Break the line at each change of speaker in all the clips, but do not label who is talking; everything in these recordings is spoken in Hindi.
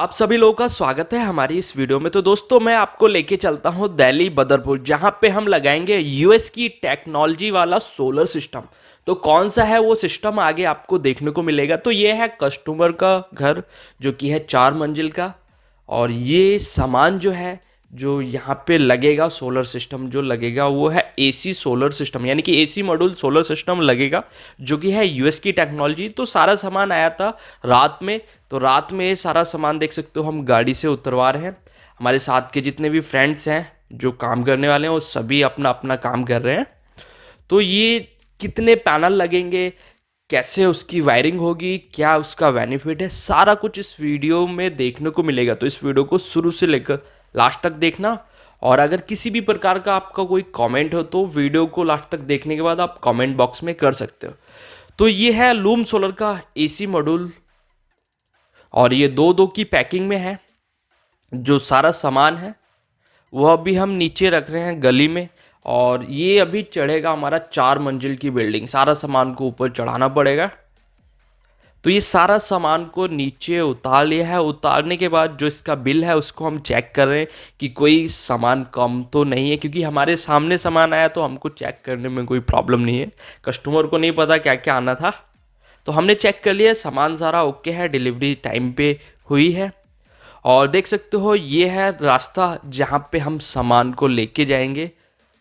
आप सभी लोगों का स्वागत है हमारी इस वीडियो में। तो दोस्तों मैं आपको लेके चलता हूं दिल्ली बदरपुर, जहां पे हम लगाएंगे यूएस की टेक्नोलॉजी वाला सोलर सिस्टम। तो कौन सा है वो सिस्टम आगे आपको देखने को मिलेगा। तो ये है कस्टमर का घर, जो कि है 4 मंजिल का। और ये सामान जो है, जो यहाँ पे लगेगा, सोलर सिस्टम जो लगेगा वो है एसी सोलर सिस्टम, यानी कि एसी मॉड्यूल सोलर सिस्टम लगेगा, जो कि है यूएस की टेक्नोलॉजी। तो सारा सामान आया था रात में। तो रात में ये सारा सामान देख सकते हो हम गाड़ी से उतरवा रहे हैं। हमारे साथ के जितने भी फ्रेंड्स हैं जो काम करने वाले हैं वो सभी अपना अपना काम कर रहे हैं। तो ये कितने पैनल लगेंगे, कैसे उसकी वायरिंग होगी, क्या उसका बेनिफिट है, सारा कुछ इस वीडियो में देखने को मिलेगा। तो इस वीडियो को शुरू से लेकर लास्ट तक देखना। और अगर किसी भी प्रकार का आपका कोई कमेंट हो तो वीडियो को लास्ट तक देखने के बाद आप कमेंट बॉक्स में कर सकते हो। तो ये है लूम सोलर का एसी मॉड्यूल, और ये दो दो की पैकिंग में है। जो सारा सामान है वो अभी हम नीचे रख रहे हैं गली में, और ये अभी चढ़ेगा हमारा 4 मंजिल की बिल्डिंग। सारा सामान को ऊपर चढ़ाना पड़ेगा। तो ये सारा सामान को नीचे उतार लिया है। उतारने के बाद जो इसका बिल है उसको हम चेक कर रहे हैं कि कोई सामान कम तो नहीं है, क्योंकि हमारे सामने सामान आया तो हमको चेक करने में कोई प्रॉब्लम नहीं है। कस्टमर को नहीं पता क्या क्या आना था। तो हमने चेक कर लिया, सामान सारा ओके है, डिलीवरी टाइम पे हुई है। और देख सकते हो ये है रास्ता जहाँ पे हम सामान को लेके जाएंगे।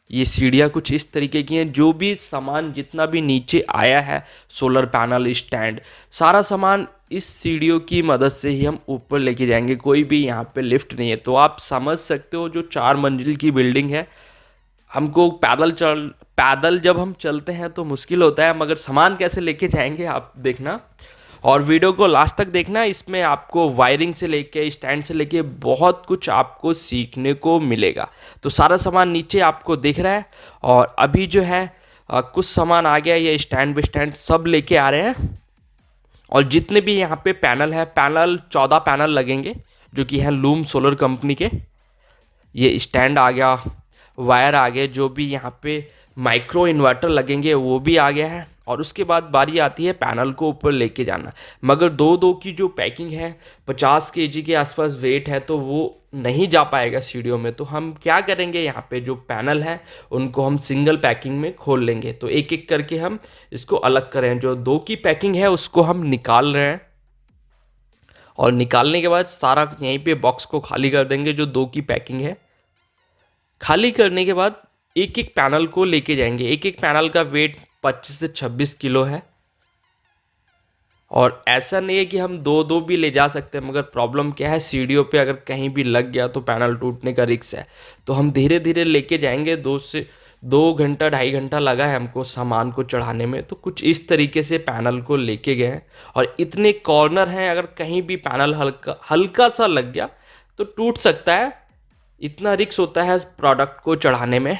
ये सीढ़ियाँ कुछ इस तरीके की हैं। जो भी सामान जितना भी नीचे आया है, सोलर पैनल, स्टैंड, सारा सामान इस सीढ़ियों की मदद से ही हम ऊपर लेके जाएंगे। कोई भी यहाँ पे लिफ्ट नहीं है। तो आप समझ सकते हो जो 4 मंजिल की बिल्डिंग है, हमको पैदल जब हम चलते हैं तो मुश्किल होता है, मगर सामान कैसे लेके जाएंगे आप देखना। और वीडियो को लास्ट तक देखना। इसमें आपको वायरिंग से लेके स्टैंड से लेके बहुत कुछ आपको सीखने को मिलेगा। तो सारा सामान नीचे आपको दिख रहा है। और अभी जो है कुछ सामान आ गया, ये स्टैंड बाई स्टैंड सब लेके आ रहे हैं। और जितने भी यहाँ पे पैनल है, पैनल 14 पैनल लगेंगे, जो कि हैं लूम सोलर कंपनी के। ये स्टैंड आ गया, वायर आ गए, जो भी यहाँ पे माइक्रो इन्वर्टर लगेंगे वो भी आ गया है। और उसके बाद बारी आती है पैनल को ऊपर लेके जाना। मगर दो दो की जो पैकिंग है, 50 kg के आसपास वेट है, तो वो नहीं जा पाएगा सीढ़ियों में। तो हम क्या करेंगे, यहाँ पे जो पैनल है उनको हम सिंगल पैकिंग में खोल लेंगे। तो एक एक करके हम इसको अलग करें। जो 2 की पैकिंग है उसको हम निकाल रहे हैं, और निकालने के बाद सारा यहीं पे बॉक्स को खाली कर देंगे। जो 2 की पैकिंग है खाली करने के बाद एक एक पैनल को लेके जाएंगे। एक एक पैनल का वेट 25 से 26 किलो है। और ऐसा नहीं है कि हम दो दो भी ले जा सकते हैं, मगर प्रॉब्लम क्या है, सीढ़ियों पे अगर कहीं भी लग गया तो पैनल टूटने का रिस्क है। तो हम धीरे धीरे लेके जाएंगे। 2 घंटा 2.5 घंटा लगा है हमको सामान को चढ़ाने में। तो कुछ इस तरीके से पैनल को लेके गए हैं। और इतने कॉर्नर हैं, अगर कहीं भी पैनल हल्का हल्का सा लग गया तो टूट सकता है। इतना रिस्क होता है प्रोडक्ट को चढ़ाने में।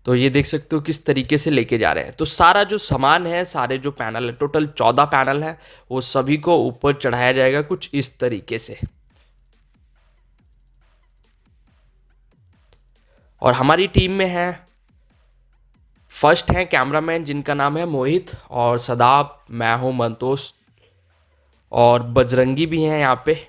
तो ये देख सकते हो किस तरीके से लेके जा रहे हैं। तो सारा जो सामान है, सारे जो पैनल है, टोटल 14 पैनल है, वो सभी को ऊपर चढ़ाया जाएगा कुछ इस तरीके से। और हमारी टीम में है, फर्स्ट है कैमरामैन जिनका नाम है मोहित, और सदाब, मैं हूँ मंतोष, और बजरंगी भी हैं यहाँ पे।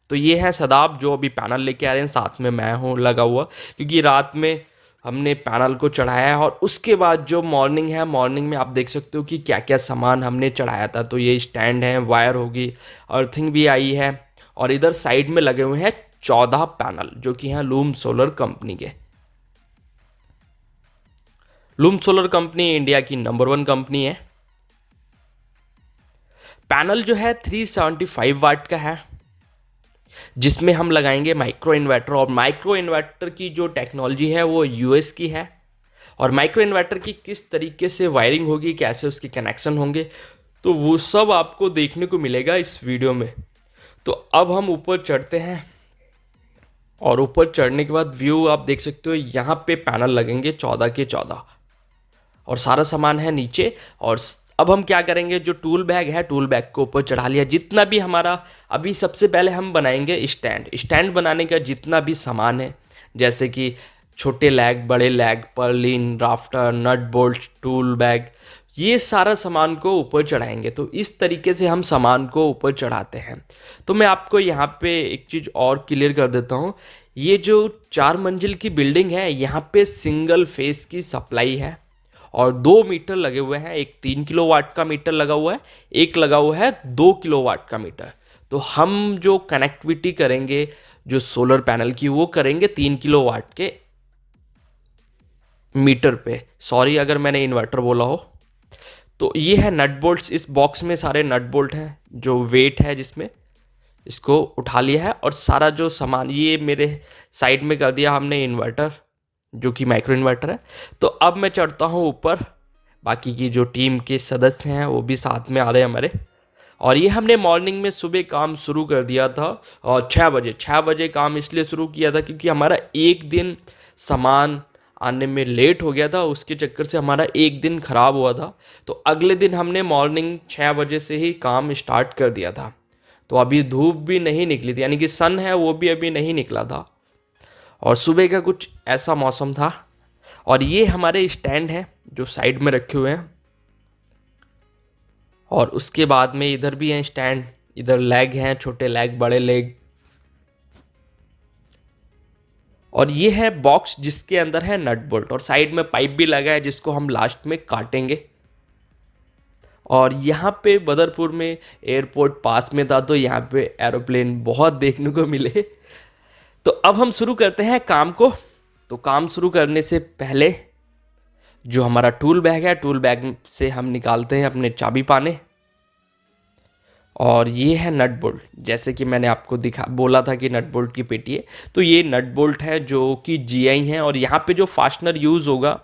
तो ये है सदाब जो अभी पैनल लेके आ रहे हैं, साथ में मैं हूँ लगा हुआ, क्योंकि रात में हमने पैनल को चढ़ाया है। और उसके बाद जो मॉर्निंग है, मॉर्निंग में आप देख सकते हो कि क्या क्या सामान हमने चढ़ाया था। तो ये स्टैंड है, वायर होगी, अर्थिंग भी आई है। और इधर साइड में लगे हुए हैं 14 पैनल, जो कि हैं लूम सोलर कंपनी के। लूम सोलर कंपनी इंडिया की नंबर 1 कंपनी है। पैनल जो है 375 वाट का है, जिसमें हम लगाएंगे माइक्रो इन्वर्टर। और माइक्रो इन्वर्टर की जो टेक्नोलॉजी है वो यूएस की है। और माइक्रो इन्वर्टर की किस तरीके से वायरिंग होगी, कैसे उसके कनेक्शन होंगे, तो वो सब आपको देखने को मिलेगा इस वीडियो में। तो अब हम ऊपर चढ़ते हैं। और ऊपर चढ़ने के बाद व्यू आप देख सकते हो, यहाँ पे पैनल लगेंगे 14 के 14, और सारा सामान है नीचे। और अब हम क्या करेंगे, जो टूल बैग है, टूल बैग को ऊपर चढ़ा लिया। जितना भी हमारा, अभी सबसे पहले हम बनाएंगे स्टैंड। स्टैंड बनाने का जितना भी सामान है, जैसे कि छोटे लैग, बड़े leg, purlin, rafter, nut bolt, tool bag, ये सारा सामान को ऊपर चढ़ाएंगे। तो इस तरीके से हम सामान को ऊपर चढ़ाते हैं। तो मैं आपको यहाँ पे एक चीज़ और क्लियर कर देता हूँ। ये जो 4 मंजिल की बिल्डिंग है, यहाँ पे सिंगल फेस की सप्लाई है और 2 मीटर लगे हुए हैं। एक 3 किलोवाट का मीटर लगा हुआ है, एक लगा हुआ है 2 किलोवाट का मीटर। तो हम जो कनेक्टिविटी करेंगे जो सोलर पैनल की, वो करेंगे 3 किलोवाट के मीटर पे। सॉरी अगर मैंने इन्वर्टर बोला हो। तो ये है नट बोल्ट्स, इस बॉक्स में सारे नट बोल्ट हैं जो वेट है जिसमें, इसको उठा लिया है। और सारा जो सामान ये मेरे साइड में कर दिया हमने इन्वर्टर, जो कि माइक्रो इन्वर्टर है। तो अब मैं चढ़ता हूँ ऊपर, बाकी की जो टीम के सदस्य हैं वो भी साथ में आ रहे हैं हमारे। और ये हमने मॉर्निंग में सुबह काम शुरू कर दिया था। और 6 बजे काम इसलिए शुरू किया था क्योंकि हमारा एक दिन सामान आने में लेट हो गया था, उसके चक्कर से हमारा एक दिन ख़राब हुआ था। तो अगले दिन हमने मॉर्निंग 6 बजे से ही काम स्टार्ट कर दिया था। तो अभी धूप भी नहीं निकली थी, यानी कि सन है वो भी अभी नहीं निकला था, और सुबह का कुछ ऐसा मौसम था। और ये हमारे स्टैंड हैं जो साइड में रखे हुए हैं, और उसके बाद में इधर भी हैं स्टैंड, इधर लेग हैं, छोटे लेग बड़े लेग। और ये है बॉक्स जिसके अंदर है नट बोल्ट, और साइड में पाइप भी लगा है जिसको हम लास्ट में काटेंगे। और यहाँ पे बदरपुर में एयरपोर्ट पास में था, तो यहाँ पे एरोप्लेन बहुत देखने को मिले। तो अब हम शुरू करते हैं काम को। तो काम शुरू करने से पहले जो हमारा टूल बैग है, टूल बैग से हम निकालते हैं अपने चाबी पाने। और ये है नट बोल्ट, जैसे कि मैंने आपको बोला था कि नट बोल्ट की पेटी है। तो ये नट बोल्ट है जो कि जीआई है। और यहाँ पे जो फास्टनर यूज़ होगा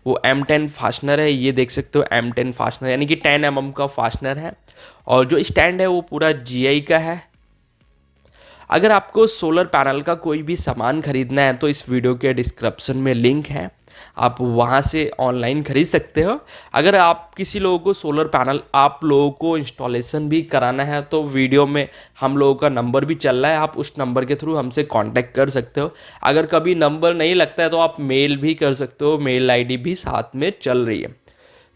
वो M10 फास्टनर है। ये देख सकते हो M10 फास्टनर, यानी कि 10 mm का फास्टनर है। और जो स्टैंड है वो पूरा जीआई का है। अगर आपको सोलर पैनल का कोई भी सामान खरीदना है तो इस वीडियो के डिस्क्रिप्शन में लिंक है, आप वहाँ से ऑनलाइन खरीद सकते हो। अगर आप किसी लोगों को सोलर पैनल आप लोगों को इंस्टॉलेशन भी कराना है तो वीडियो में हम लोगों का नंबर भी चल रहा है, आप उस नंबर के थ्रू हमसे कांटेक्ट कर सकते हो। अगर कभी नंबर नहीं लगता है तो आप मेल भी कर सकते हो, मेल आईडी भी साथ में चल रही है।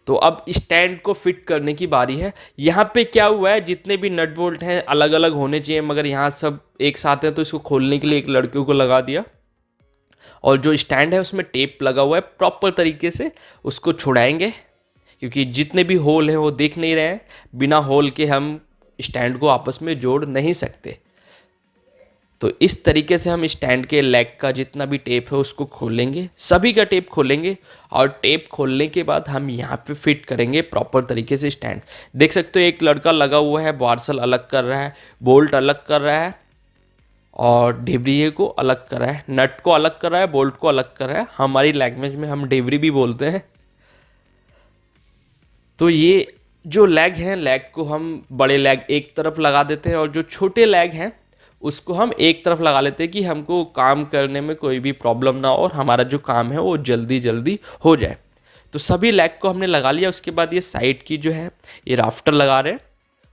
तो अब स्टैंड को फिट करने की बारी है। यहाँ पे क्या हुआ है, जितने भी नट बोल्ट हैं अलग अलग होने चाहिए, मगर यहाँ सब एक साथ हैं, तो इसको खोलने के लिए एक लड़कियों को लगा दिया। और जो स्टैंड है उसमें टेप लगा हुआ है, प्रॉपर तरीके से उसको छुड़ाएंगे, क्योंकि जितने भी होल हैं वो दिख नहीं रहे हैं। बिना होल के हम स्टैंड को आपस में जोड़ नहीं सकते। तो इस तरीके से हम स्टैंड के लेग का जितना भी टेप है उसको खोलेंगे, सभी का टेप खोलेंगे। और टेप खोलने के बाद हम यहाँ पे फिट करेंगे प्रॉपर तरीके से स्टैंड। देख सकते हो एक लड़का लगा हुआ है, बार्सल अलग कर रहा है, बोल्ट अलग कर रहा है, और ढिबरीये को अलग कर रहा है, नट को अलग कर रहा है, बोल्ट को अलग कर रहा है। हमारी लैंग्वेज में हम ढिबरी भी बोलते हैं। तो ये जो लेग हैं, लेग को हम बड़े लेग एक तरफ लगा देते हैं, और जो छोटे लेग हैं उसको हम एक तरफ लगा लेते हैं कि हमको काम करने में कोई भी प्रॉब्लम ना हो और हमारा जो काम है वो जल्दी जल्दी हो जाए। तो सभी लेग को हमने लगा लिया। उसके बाद ये साइड की जो है ये राफ्टर लगा रहे हैं,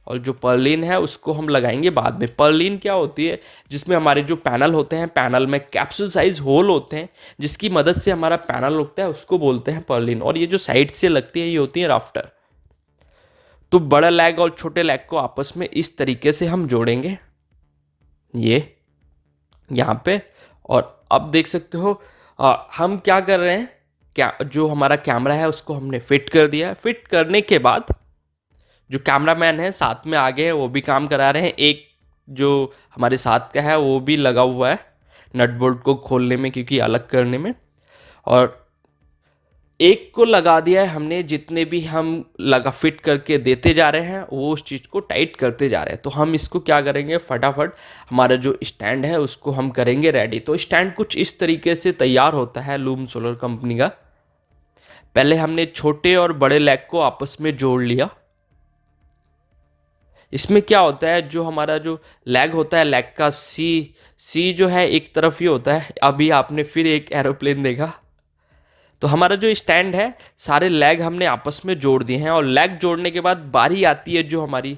और जो पर्लिन है उसको हम लगाएंगे बाद में। पर्लिन क्या होती है, जिसमें हमारे जो पैनल होते हैं, पैनल में कैप्सूल साइज होल होते हैं जिसकी मदद से हमारा पैनल उगता है, उसको बोलते हैं पर्लिन। और ये जो साइड से लगती है ये होती है राफ्टर। तो बड़ा लेग और छोटे लेग को आपस में इस तरीके से हम जोड़ेंगे ये यहाँ पे। और अब देख सकते हो हम क्या कर रहे हैं, क्या जो हमारा कैमरा है उसको हमने फिट कर दिया। फिट करने के बाद जो कैमरामैन है साथ में आगे है वो भी काम करा रहे हैं। एक जो हमारे साथ का है वो भी लगा हुआ है नट बोल्ट को खोलने में, क्योंकि अलग करने में। और एक को लगा दिया है हमने, जितने भी हम लगा फिट करके देते जा रहे हैं वो उस चीज़ को टाइट करते जा रहे हैं। तो हम इसको क्या करेंगे, फटाफट हमारा जो स्टैंड है उसको हम करेंगे रेडी। तो स्टैंड कुछ इस तरीके से तैयार होता है लूम सोलर कंपनी का। पहले हमने छोटे और बड़े लेग को आपस में जोड़ लिया। इसमें क्या होता है, जो हमारा जो लेग होता है, लेग का सी जो है एक तरफ ही होता है। अभी आपने फिर एक एरोप्लेन देखा। तो हमारा जो स्टैंड है सारे लेग हमने आपस में जोड़ दिए हैं। और लेग जोड़ने के बाद बारी आती है जो हमारी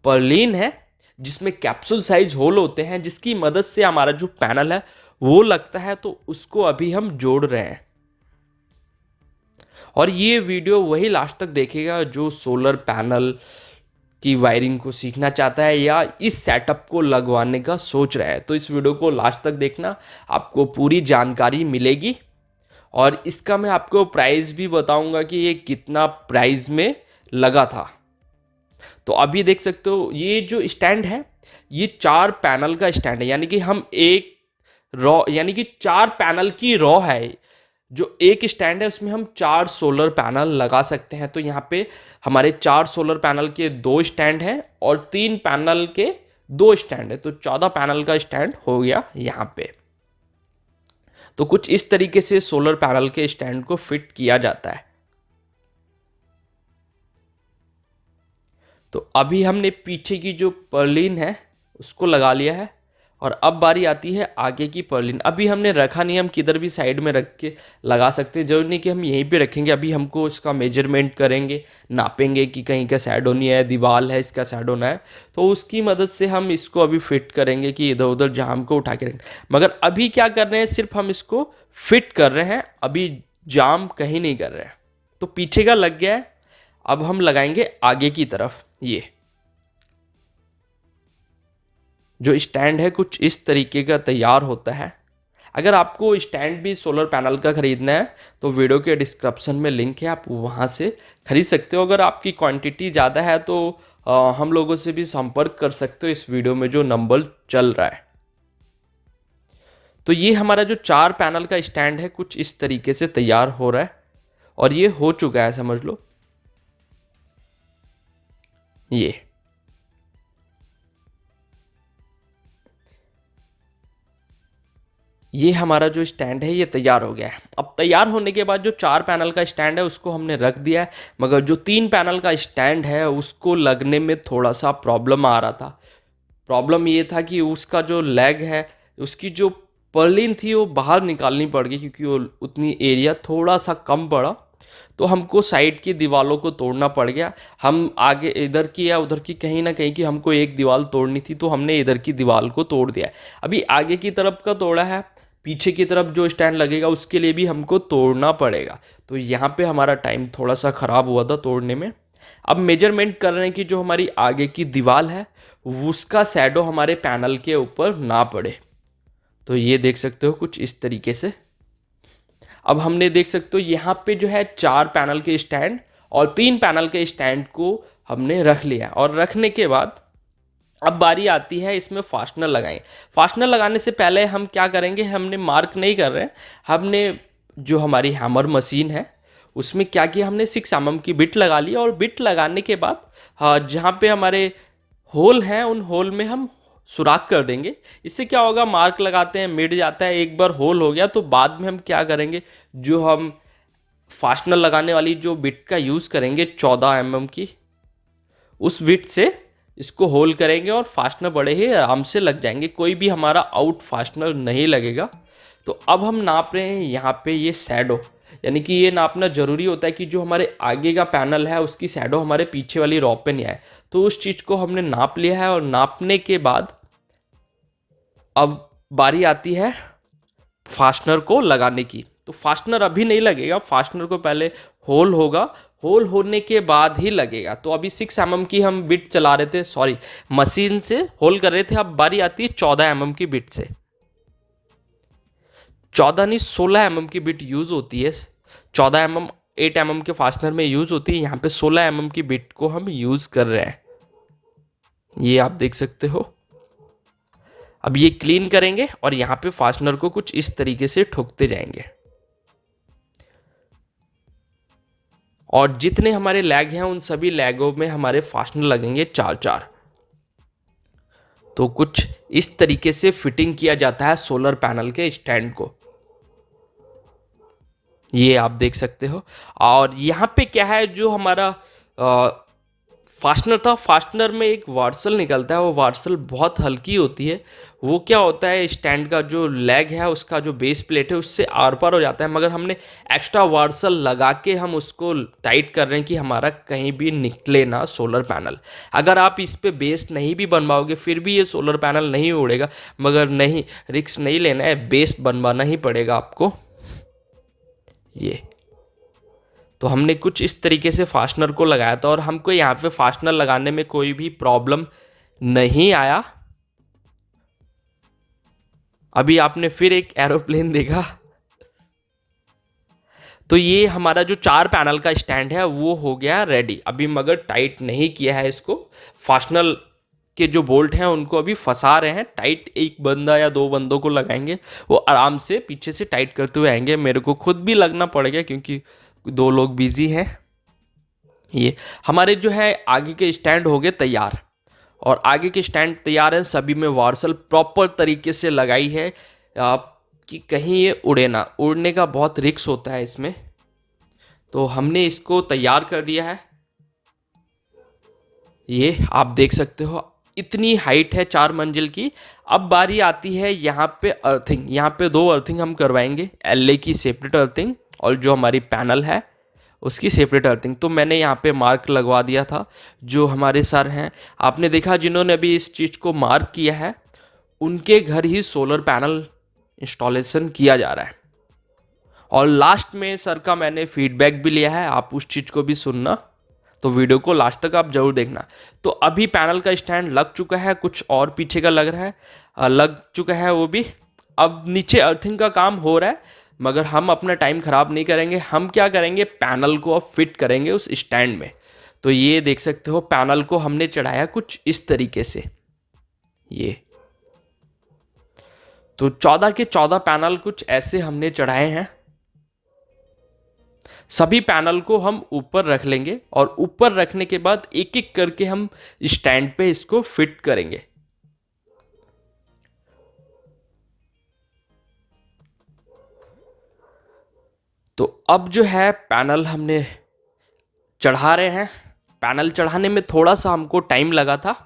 पर्लिन है, जिसमें कैप्सूल साइज होल होते हैं, जिसकी मदद से हमारा जो पैनल है वो लगता है। तो उसको अभी हम जोड़ रहे हैं। और ये वीडियो वही लास्ट तक देखेगा जो सोलर पैनल की वायरिंग को सीखना चाहता है या इस सेटअप को लगवाने का सोच रहा है। तो इस वीडियो को लास्ट तक देखना, आपको पूरी जानकारी मिलेगी। और इसका मैं आपको प्राइस भी बताऊंगा कि ये कितना प्राइस में लगा था। तो अभी देख सकते हो ये जो स्टैंड है ये 4 पैनल का स्टैंड है, यानी कि हम एक रॉ यानी कि 4 पैनल की रॉ है। जो एक स्टैंड है उसमें हम 4 सोलर पैनल लगा सकते हैं। तो यहाँ पे हमारे 4 सोलर पैनल के 2 स्टैंड हैं और 3 पैनल के 2 स्टैंड है, तो 14 पैनल का स्टैंड हो गया यहाँ पे। तो कुछ इस तरीके से सोलर पैनल के स्टैंड को फिट किया जाता है। तो अभी हमने पीछे की जो पर्लिन है उसको लगा लिया है और अब बारी आती है आगे की पर्लिन। अभी हमने रखा नहीं, हम किधर भी साइड में रख के लगा सकते हैं, जरूरी नहीं कि हम यहीं पे रखेंगे। अभी हमको इसका मेजरमेंट करेंगे, नापेंगे कि कहीं का शैडो नहीं है, दीवार है इसका शैडो ना है, तो उसकी मदद से हम इसको अभी फिट करेंगे कि इधर उधर जहाँ हमको उठा के रखें। मगर अभी क्या कर रहे हैं, सिर्फ हम इसको फिट कर रहे हैं, अभी जाम कहीं नहीं कर रहे हैं। तो पीछे का लग गया है, अब हम लगाएंगे आगे की तरफ। ये जो स्टैंड है कुछ इस तरीके का तैयार होता है। अगर आपको स्टैंड भी सोलर पैनल का ख़रीदना है तो वीडियो के डिस्क्रिप्शन में लिंक है, आप वहाँ से खरीद सकते हो। अगर आपकी क्वांटिटी ज़्यादा है तो हम लोगों से भी संपर्क कर सकते हो इस वीडियो में जो नंबर चल रहा है। तो ये हमारा जो 4 पैनल का स्टैंड है कुछ इस तरीके से तैयार हो रहा है और ये हो चुका है, समझ लो। ये हमारा जो स्टैंड है ये तैयार हो गया है। अब तैयार होने के बाद जो 4 पैनल का स्टैंड है उसको हमने रख दिया है, मगर जो 3 पैनल का स्टैंड है उसको लगने में थोड़ा सा प्रॉब्लम आ रहा था। प्रॉब्लम ये था कि उसका जो लेग है, उसकी जो पर्लिन थी वो बाहर निकालनी पड़ गई, क्योंकि वो उतनी एरिया थोड़ा सा कम पड़ा, तो हमको साइड की दीवारों को तोड़ना पड़ गया। हम आगे इधर की या उधर की कहीं ना कहीं की हमको एक दीवार तोड़नी थी, तो हमने इधर की दीवार को तोड़ दिया। अभी आगे की तरफ का तोड़ा है, पीछे की तरफ जो स्टैंड लगेगा उसके लिए भी हमको तोड़ना पड़ेगा। तो यहाँ पे हमारा टाइम थोड़ा सा ख़राब हुआ था तोड़ने में। अब मेजरमेंट कर रहे हैं कि जो हमारी आगे की दीवार है उसका शैडो हमारे पैनल के ऊपर ना पड़े। तो ये देख सकते हो कुछ इस तरीके से। अब हमने देख सकते हो यहाँ पे जो है 4 पैनल के स्टैंड और 3 पैनल के स्टैंड को हमने रख लिया। और रखने के बाद अब बारी आती है इसमें फास्टनर लगाएंगे। फास्टनर लगाने से पहले हम क्या करेंगे, हमने मार्क नहीं कर रहे हैं, हमने जो हमारी हैमर मशीन है उसमें क्या किया, हमने 6 mm की बिट लगा ली। और बिट लगाने के बाद जहाँ पे हमारे होल हैं उन होल में हम सुराख कर देंगे। इससे क्या होगा, मार्क लगाते हैं मिट जाता है, एक बार होल हो गया तो बाद में हम क्या करेंगे, जो हम फास्टनर लगाने वाली जो बिट का यूज़ करेंगे 14 mm की, उस बिट से इसको होल करेंगे और फास्टनर बड़े ही आराम से लग जाएंगे, कोई भी हमारा आउट फास्टनर नहीं लगेगा। तो अब हम नाप रहे हैं यहाँ पे ये शैडो, यानी कि ये नापना ज़रूरी होता है कि जो हमारे आगे का पैनल है उसकी शैडो हमारे पीछे वाली रॉ पे नहीं आए। तो उस चीज़ को हमने नाप लिया है और नापने के बाद अब बारी आती है फास्टनर को लगाने की। तो फास्टनर अभी नहीं लगेगा, फास्टनर को पहले होल होगा, होल होने के बाद ही लगेगा। तो अभी 6 mm की हम बिट चला रहे थे, सॉरी मशीन से होल कर रहे थे। अब बारी आती है 14 mm की बिट से, 14 नहीं 16 mm की बिट यूज़ होती है। 14 mm 8 mm के फास्टनर में यूज़ होती है, यहाँ पे 16 mm की बिट को हम यूज़ कर रहे हैं, ये आप देख सकते हो। अब ये क्लीन करेंगे और यहाँ पे फास्टनर को कुछ इस तरीके से ठोकते जाएंगे और जितने हमारे लैग हैं उन सभी लैगों में हमारे फास्टनर लगेंगे 4-4। तो कुछ इस तरीके से फिटिंग किया जाता है सोलर पैनल के स्टैंड को, ये आप देख सकते हो। और यहाँ पे क्या है, जो हमारा फास्टनर था, फास्टनर में एक वार्सल निकलता है, वो वार्सल बहुत हल्की होती है। वो क्या होता है, स्टैंड का जो लेग है उसका जो बेस प्लेट है उससे आर पार हो जाता है, मगर हमने एक्स्ट्रा वार्सल लगा के हम उसको टाइट कर रहे हैं कि हमारा कहीं भी निकले ना सोलर पैनल। अगर आप इस पे बेस नहीं भी बनवाओगे फिर भी ये सोलर पैनल नहीं उड़ेगा, मगर नहीं, रिस्क नहीं लेना है, बेस बनवाना ही पड़ेगा आपको। ये तो हमने कुछ इस तरीके से फास्टनर को लगाया था और हमको यहाँ पे फास्टनर लगाने में कोई भी प्रॉब्लम नहीं आया। अभी आपने फिर एक एरोप्लेन देखा। तो ये हमारा जो 4 पैनल का स्टैंड है वो हो गया रेडी। अभी मगर टाइट नहीं किया है इसको, फास्टनर के जो बोल्ट हैं उनको अभी फंसा रहे हैं टाइट। एक बंदा या 2 बंदों को लगाएंगे, वो आराम से पीछे से टाइट करते हुए आएंगे। मेरे को खुद भी लगना पड़ेगा क्योंकि 2 लोग बिजी हैं। ये हमारे जो है आगे के स्टैंड हो गए तैयार, और आगे के स्टैंड तैयार है। सभी में वार्सल प्रॉपर तरीके से लगाई है कि कहीं ये उड़े ना। उड़ने का बहुत रिस्क होता है इसमें, तो हमने इसको तैयार कर दिया है। ये आप देख सकते हो इतनी हाइट है 4 मंजिल की। अब बारी आती है यहाँ पे अर्थिंग। यहाँ पे 2 अर्थिंग हम करवाएंगे, एलए की सेपरेट अर्थिंग और जो हमारी पैनल है उसकी सेपरेट अर्थिंग। तो मैंने यहाँ पे मार्क लगवा दिया था। जो हमारे सर हैं, आपने देखा जिन्होंने अभी इस चीज़ को मार्क किया है, उनके घर ही सोलर पैनल इंस्टॉलेशन किया जा रहा है। और लास्ट में सर का मैंने फीडबैक भी लिया है, आप उस चीज़ को भी सुनना, तो वीडियो को लास्ट तक आप जरूर देखना। तो अभी पैनल का स्टैंड लग चुका है, कुछ और पीछे का लग रहा है, लग चुका है वो भी। अब नीचे अर्थिंग का काम हो रहा है, मगर हम अपना टाइम ख़राब नहीं करेंगे। हम क्या करेंगे, पैनल को अब फिट करेंगे उस स्टैंड में। तो ये देख सकते हो पैनल को हमने चढ़ाया कुछ इस तरीके से। ये तो 14 के 14 पैनल कुछ ऐसे हमने चढ़ाए हैं। सभी पैनल को हम ऊपर रख लेंगे और ऊपर रखने के बाद एक एक करके हम स्टैंड पे इसको फिट करेंगे। तो अब जो है पैनल हमने चढ़ा रहे हैं। पैनल चढ़ाने में थोड़ा सा हमको टाइम लगा था।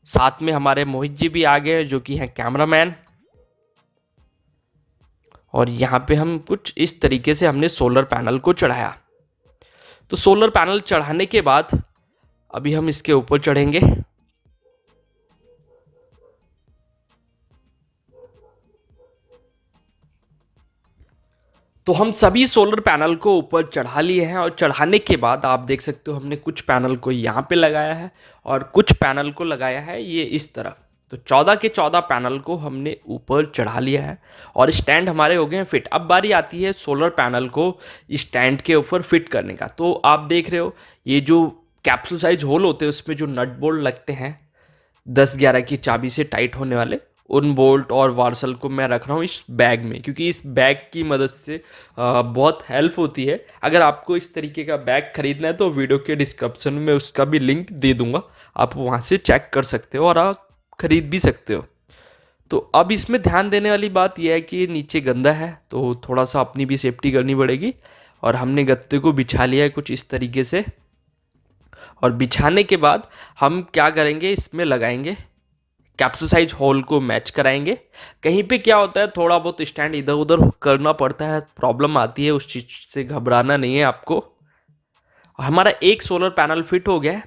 साथ में हमारे मोहित जी भी आ गए जो कि हैं कैमरामैन। और यहाँ पे हम कुछ इस तरीके से हमने सोलर पैनल को चढ़ाया। तो सोलर पैनल चढ़ाने के बाद अभी हम इसके ऊपर चढ़ेंगे। तो हम सभी सोलर पैनल को ऊपर चढ़ा लिए हैं और चढ़ाने के बाद आप देख सकते हो हमने कुछ पैनल को यहाँ पे लगाया है और कुछ पैनल को लगाया है ये इस तरफ। तो 14 के 14 पैनल को हमने ऊपर चढ़ा लिया है और स्टैंड हमारे हो गए हैं फिट। अब बारी आती है सोलर पैनल को स्टैंड के ऊपर फिट करने का। तो आप देख रहे हो ये जो कैप्सूल साइज होल होते हैं उसमें जो नट बोल्ट लगते हैं 10-11 की चाबी से टाइट होने वाले, उन बोल्ट और वार्सल को मैं रख रहा हूँ इस बैग में, क्योंकि इस बैग की मदद से बहुत हेल्प होती है। अगर आपको इस तरीके का बैग खरीदना है तो वीडियो के डिस्क्रिप्शन में उसका भी लिंक दे दूंगा, आप वहाँ से चेक कर सकते हो और आप खरीद भी सकते हो। तो अब इसमें ध्यान देने वाली बात यह है कि नीचे गंदा है तो थोड़ा सा अपनी भी सेफ्टी करनी पड़ेगी। और हमने गत्ते को बिछा लिया है कुछ इस तरीके से, और बिछाने के बाद हम क्या करेंगे, इसमें लगाएंगे कैप्सूल साइज होल को मैच कराएंगे। कहीं पे क्या होता है थोड़ा बहुत स्टैंड इधर उधर करना पड़ता है, प्रॉब्लम आती है, उस चीज़ से घबराना नहीं है आपको। हमारा एक सोलर पैनल फिट हो गया है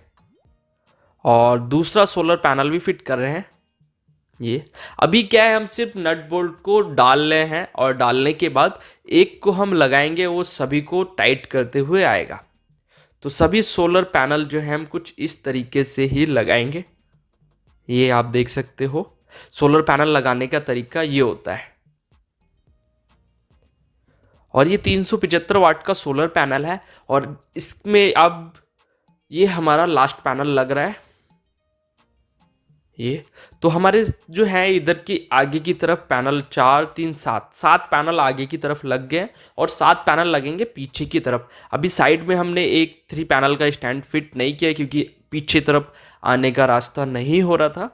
और दूसरा सोलर पैनल भी फिट कर रहे हैं। ये अभी क्या है, हम सिर्फ नट बोल्ट को डाल रहे हैं और डालने के बाद एक को हम लगाएंगे, वो सभी को टाइट करते हुए आएगा। तो सभी सोलर पैनल जो है हम कुछ इस तरीके से ही लगाएंगे। ये आप देख सकते हो सोलर पैनल लगाने का तरीका ये होता है। और ये 375 वाट का सोलर पैनल है और इसमें अब ये हमारा लास्ट पैनल लग रहा है। ये तो हमारे जो है इधर की आगे की तरफ पैनल 4, 3, 7 पैनल आगे की तरफ लग गए और 7 पैनल लगेंगे पीछे की तरफ। अभी साइड में हमने एक 3 पैनल का स्टैंड फिट नहीं किया क्योंकि पीछे तरफ आने का रास्ता नहीं हो रहा था।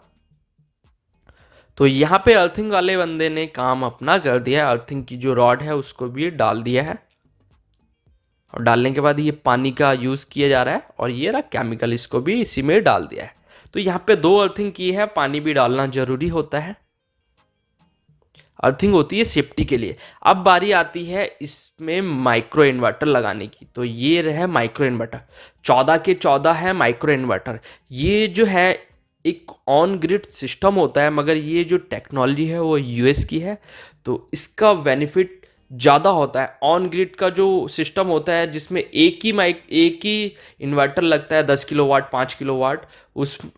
तो यहाँ पे अर्थिंग वाले बंदे ने काम अपना कर दिया है, अर्थिंग की जो रॉड है उसको भी डाल दिया है। और डालने के बाद ये पानी का यूज़ किया जा रहा है और ये रहा केमिकल, इसको भी इसी में डाल दिया है। तो यहाँ पे 2 अर्थिंग की है, पानी भी डालना जरूरी होता है। अर्थिंग होती है सेफ्टी के लिए। अब बारी आती है इसमें माइक्रो इन्वर्टर लगाने की। तो ये रहे माइक्रो इन्वर्टर, 14 के 14 है माइक्रो इन्वर्टर। ये जो है एक ऑन ग्रिड सिस्टम होता है, मगर ये जो टेक्नोलॉजी है वो यूएस की है। तो इसका बेनिफिट ज़्यादा होता है। ऑन ग्रिड का जो सिस्टम होता है जिसमें एक ही इन्वर्टर लगता है 10 किलोवाट 5 किलोवाट,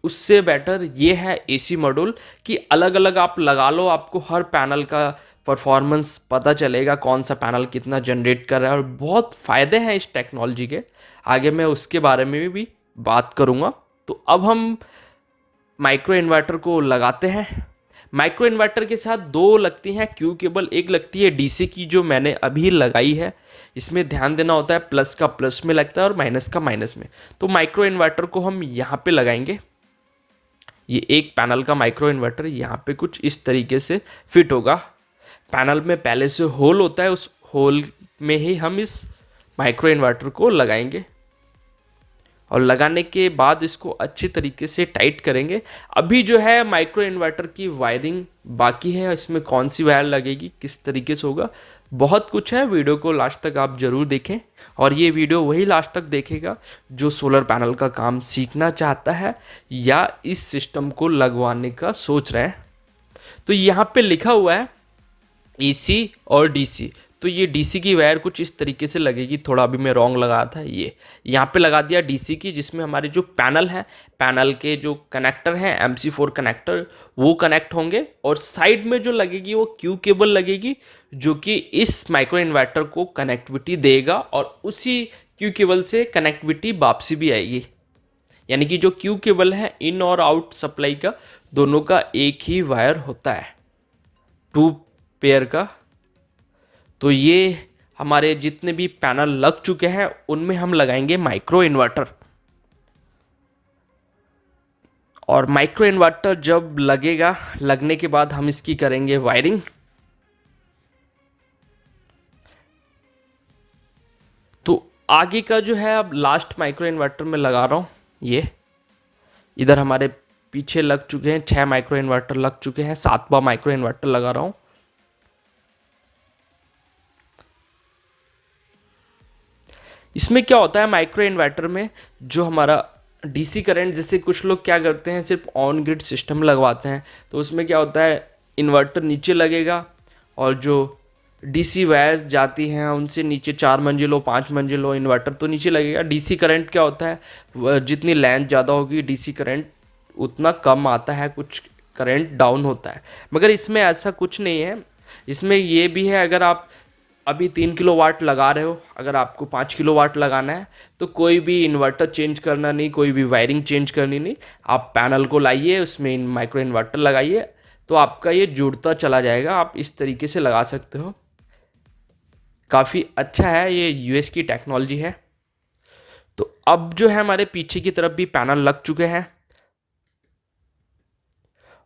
उससे बेटर ये है एसी मॉड्यूल कि अलग अलग आप लगा लो, आपको हर पैनल का परफॉर्मेंस पता चलेगा, कौन सा पैनल कितना जनरेट कर रहा है, और बहुत फ़ायदे हैं इस टेक्नोलॉजी के। आगे मैं उसके बारे में भी बात करूँगा। तो अब हम माइक्रो इन्वर्टर को लगाते हैं। माइक्रो इन्वर्टर के साथ दो लगती हैं क्यू केबल, एक लगती है डीसी की जो मैंने अभी लगाई है। इसमें ध्यान देना होता है, प्लस का प्लस में लगता है और माइनस का माइनस में। तो माइक्रो इन्वर्टर को हम यहाँ पे लगाएंगे। ये एक पैनल का माइक्रो इन्वर्टर यहाँ पे कुछ इस तरीके से फिट होगा। पैनल में पहले से होल होता है, उस होल में ही हम इस माइक्रो इन्वर्टर को लगाएंगे और लगाने के बाद इसको अच्छी तरीके से टाइट करेंगे। अभी जो है माइक्रो इन्वर्टर की वायरिंग बाकी है, इसमें कौन सी वायर लगेगी, किस तरीके से होगा, बहुत कुछ है। वीडियो को लास्ट तक आप ज़रूर देखें, और ये वीडियो वही लास्ट तक देखेगा जो सोलर पैनल का काम सीखना चाहता है या इस सिस्टम को लगवाने का सोच रहे हैं। तो यहाँ पे लिखा हुआ है एसी और डीसी। तो ये डीसी की वायर कुछ इस तरीके से लगेगी, थोड़ा अभी मैं रॉन्ग लगाया था। ये यहाँ पे लगा दिया डीसी की, जिसमें हमारे जो पैनल है, पैनल के जो कनेक्टर हैं MC4 कनेक्टर, वो कनेक्ट होंगे। और साइड में जो लगेगी वो क्यू केबल लगेगी, जो कि इस माइक्रो इन्वर्टर को कनेक्टिविटी देगा, और उसी क्यू केबल से कनेक्टिविटी वापसी भी आएगी। यानी कि जो क्यू केबल है, इन और आउट सप्लाई का दोनों का एक ही वायर होता है, 2 पेयर का। तो ये हमारे जितने भी पैनल लग चुके हैं उनमें हम लगाएंगे माइक्रो इन्वर्टर। और माइक्रो इन्वर्टर जब लगेगा, लगने के बाद हम इसकी करेंगे वायरिंग। तो आगे का जो है, अब लास्ट माइक्रो इन्वर्टर में लगा रहा हूँ। ये इधर हमारे पीछे लग चुके हैं, 6 माइक्रो इन्वर्टर लग चुके हैं, 7वां माइक्रो इन्वर्टर लगा रहा हूँ। इसमें क्या होता है माइक्रो इन्वर्टर में, जो हमारा डीसी करंट, जैसे कुछ लोग क्या करते हैं सिर्फ ऑन ग्रिड सिस्टम लगवाते हैं, तो उसमें क्या होता है इन्वर्टर नीचे लगेगा और जो डीसी वायर जाती हैं उनसे नीचे 4 मंजिल हो 5 मंजिल हो, इन्वर्टर तो नीचे लगेगा। डीसी करंट क्या होता है, जितनी लेंथ ज़्यादा होगी डीसी करंट उतना कम आता है, कुछ करंट डाउन होता है। मगर इसमें ऐसा कुछ नहीं है। इसमें ये भी है, अगर आप अभी 3 किलोवाट लगा रहे हो, अगर आपको 5 किलोवाट लगाना है तो कोई भी इन्वर्टर चेंज करना नहीं, कोई भी वायरिंग चेंज करनी नहीं। आप पैनल को लाइए, उसमें माइक्रो इन्वर्टर लगाइए, तो आपका ये जुड़ता चला जाएगा। आप इस तरीके से लगा सकते हो। काफ़ी अच्छा है, ये यूएस की टेक्नोलॉजी है। तो अब जो है हमारे पीछे की तरफ भी पैनल लग चुके हैं,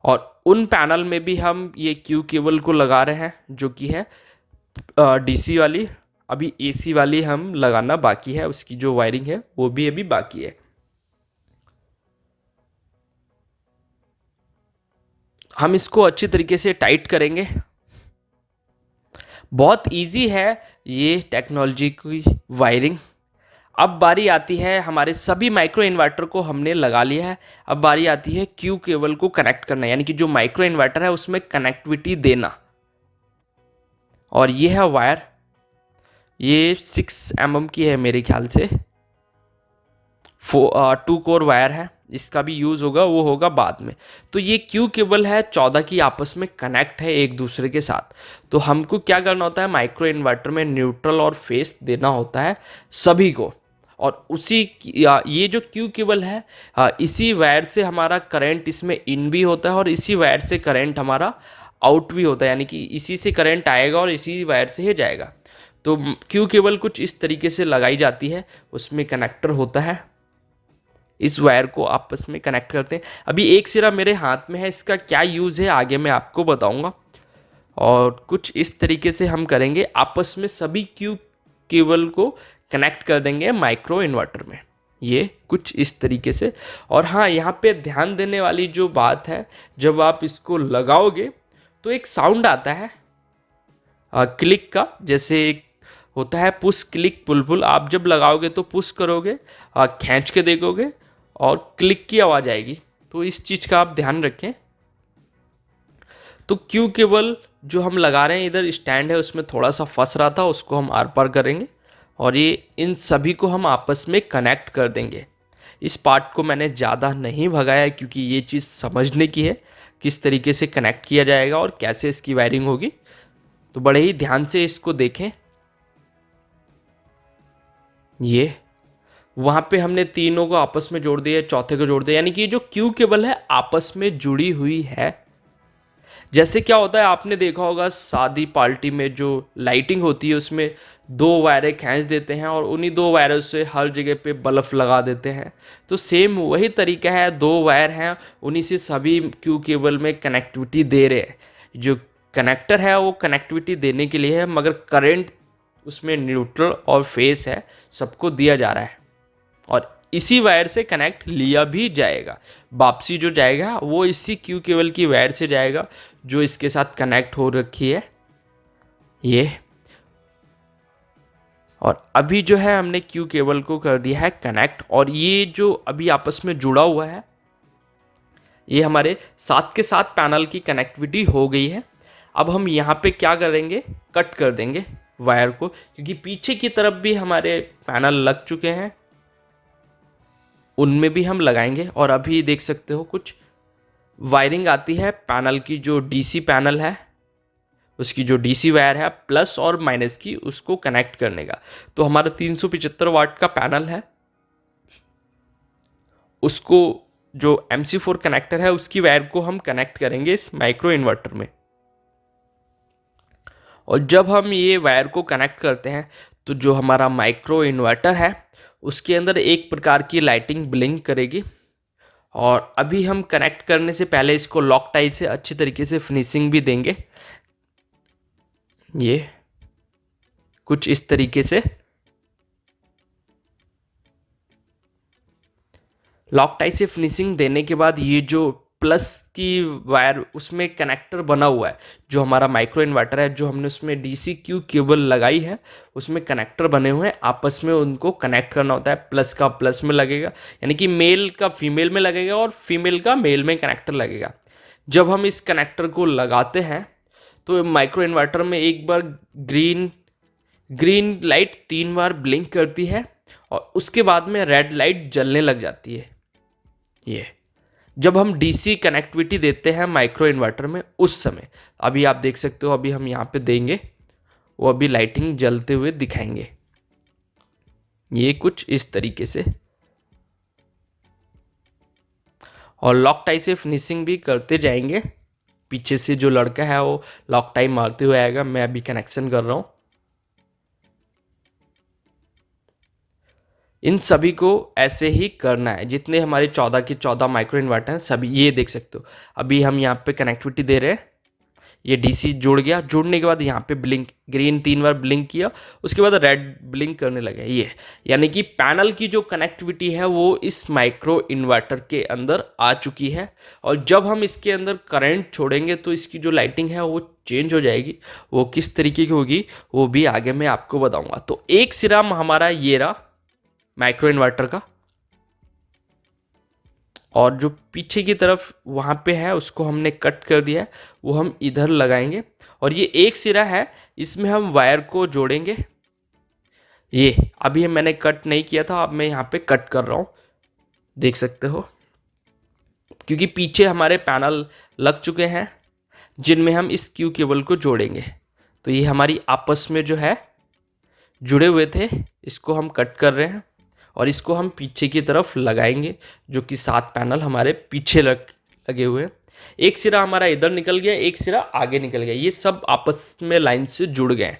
और उन पैनल में भी हम ये क्यू केबल को लगा रहे हैं, जो कि है डीसी वाली। अभी एसी वाली हम लगाना बाकी है, उसकी जो वायरिंग है वो भी अभी बाकी है। हम इसको अच्छी तरीके से टाइट करेंगे। बहुत इजी है ये टेक्नोलॉजी की वायरिंग। अब बारी आती है, हमारे सभी माइक्रो इन्वर्टर को हमने लगा लिया है, अब बारी आती है क्यू केबल को कनेक्ट करना, यानी कि जो माइक्रो इन्वर्टर है उसमें कनेक्टिविटी देना। और ये है वायर, ये 6 mm की है मेरे ख्याल से, 2 कोर वायर है। इसका भी यूज़ होगा, वो होगा बाद में। तो ये क्यू केबल है, 14 की आपस में कनेक्ट है एक दूसरे के साथ। तो हमको क्या करना होता है, माइक्रो इन्वर्टर में न्यूट्रल और फेस देना होता है सभी को। और ये जो क्यू केबल है, इसी वायर से हमारा करंट इसमें इन भी होता है, और इसी वायर से करंट हमारा आउट भी होता है, यानी कि इसी से करंट आएगा और इसी वायर से ही जाएगा। तो क्यू केबल कुछ इस तरीके से लगाई जाती है, उसमें कनेक्टर होता है, इस वायर को आपस में कनेक्ट करते हैं। अभी एक सिरा मेरे हाथ में है, इसका क्या यूज़ है आगे मैं आपको बताऊंगा। और कुछ इस तरीके से हम करेंगे, आपस में सभी क्यू केबल को कनेक्ट कर देंगे माइक्रो इन्वर्टर में, ये कुछ इस तरीके से। और हाँ, यहाँ पे ध्यान देने वाली जो बात है, जब आप इसको लगाओगे तो एक साउंड आता है क्लिक का, जैसे एक होता है पुश क्लिक बुलबुल। आप जब लगाओगे तो पुश करोगे, खींच के देखोगे और क्लिक की आवाज़ आएगी। तो इस चीज़ का आप ध्यान रखें। तो क्यू केबल जो हम लगा रहे हैं इधर स्टैंड है उसमें थोड़ा सा फंस रहा था, उसको हम आर पार करेंगे और ये इन सभी को हम आपस में कनेक्ट कर देंगे। इस पार्ट को मैंने ज़्यादा नहीं भगाया क्योंकि ये चीज़ समझने की है किस तरीके से कनेक्ट किया जाएगा और कैसे इसकी वायरिंग होगी, तो बड़े ही ध्यान से इसको देखें। ये वहाँ पे हमने तीनों को आपस में जोड़ दिया, चौथे को जोड़ दिया, यानी कि ये जो क्यू केबल है आपस में जुड़ी हुई है। जैसे क्या होता है आपने देखा होगा शादी पार्टी में जो लाइटिंग होती है उसमें दो वायरें खींच देते हैं और उन्हीं दो वायरों से हर जगह पे बल्ब लगा देते हैं। तो सेम वही तरीका है, दो वायर हैं उन्हीं से सभी क्यू केबल में कनेक्टिविटी दे रहे हैं। जो कनेक्टर है वो कनेक्टिविटी देने के लिए है, मगर करंट उसमें न्यूट्रल और फेस है, सबको दिया जा रहा है और इसी वायर से कनेक्ट लिया भी जाएगा। वापसी जो जाएगा वो इसी क्यू केबल की वायर से जाएगा जो इसके साथ कनेक्ट हो रखी है ये। और अभी जो है हमने क्यू केबल को कर दिया है कनेक्ट और ये जो अभी आपस में जुड़ा हुआ है ये हमारे साथ के साथ पैनल की कनेक्टिविटी हो गई है। अब हम यहाँ पे क्या करेंगे, कट कर देंगे वायर को, क्योंकि पीछे की तरफ भी हमारे पैनल लग चुके हैं, उनमें भी हम लगाएंगे। और अभी देख सकते हो कुछ वायरिंग आती है पैनल की, जो डीसी पैनल है उसकी जो डीसी वायर है प्लस और माइनस की, उसको कनेक्ट करने का। तो हमारा 375 वाट का पैनल है, उसको जो MC4 कनेक्टर है उसकी वायर को हम कनेक्ट करेंगे इस माइक्रो इन्वर्टर में। और जब हम ये वायर को कनेक्ट करते हैं तो जो हमारा माइक्रो इन्वर्टर है उसके अंदर एक प्रकार की लाइटिंग ब्लिंक करेगी। और अभी हम कनेक्ट करने से पहले इसको लॉक टाई से अच्छी तरीके से फिनिशिंग भी देंगे, ये कुछ इस तरीके से लॉक टाई से फिनिशिंग देने के बाद ये जो प्लस की वायर उसमें कनेक्टर बना हुआ है, जो हमारा माइक्रो इन्वर्टर है, जो हमने उसमें डीसी क्यू केबल लगाई है उसमें कनेक्टर बने हुए हैं, आपस में उनको कनेक्ट करना होता है। प्लस का प्लस में लगेगा, यानी कि मेल का फीमेल में लगेगा और फीमेल का मेल में कनेक्टर लगेगा। जब हम इस कनेक्टर को लगाते हैं तो माइक्रो इन्वर्टर में एक बार ग्रीन लाइट 3 बार ब्लिंक करती है और उसके बाद में रेड लाइट जलने लग जाती है। ये जब हम डीसी कनेक्टिविटी देते हैं माइक्रो इन्वर्टर में उस समय, अभी आप देख सकते हो, अभी हम यहाँ पे देंगे वो अभी लाइटिंग जलते हुए दिखाएंगे, ये कुछ इस तरीके से। और लॉक टाई से फिनिशिंग भी करते जाएंगे, पीछे से जो लड़का है वो लॉक टाई मारते हुए आएगा, मैं अभी कनेक्शन कर रहा हूँ। इन सभी को ऐसे ही करना है, जितने हमारे 14 के 14 माइक्रो इन्वर्टर हैं सभी, ये देख सकते हो अभी हम यहाँ पे कनेक्टिविटी दे रहे हैं, ये डीसी जुड़ गया। जुड़ने के बाद यहाँ पे ब्लिंक ग्रीन 3 बार ब्लिंक किया, उसके बाद रेड ब्लिंक करने लगे, ये यानी कि पैनल की जो कनेक्टिविटी है वो इस माइक्रो इन्वर्टर के अंदर आ चुकी है। और जब हम इसके अंदर करंट छोड़ेंगे तो इसकी जो लाइटिंग है वो चेंज हो जाएगी, वो किस तरीके की होगी वो भी आगे मैं आपको बताऊंगा। तो एक सिरा हमारा ये रहा माइक्रो इन्वर्टर का, और जो पीछे की तरफ वहाँ पे है उसको हमने कट कर दिया है, वो हम इधर लगाएंगे। और ये एक सिरा है, इसमें हम वायर को जोड़ेंगे। ये अभी मैंने कट नहीं किया था, अब मैं यहाँ पे कट कर रहा हूँ, देख सकते हो, क्योंकि पीछे हमारे पैनल लग चुके हैं जिनमें हम इस क्यू केबल को जोड़ेंगे। तो ये हमारी आपस में जो है जुड़े हुए थे, इसको हम कट कर रहे हैं और इसको हम पीछे की तरफ लगाएंगे, जो कि 7 पैनल हमारे पीछे लगे हुए हैं। एक सिरा हमारा इधर निकल गया, एक सिरा आगे निकल गया, ये सब आपस में लाइन से जुड़ गए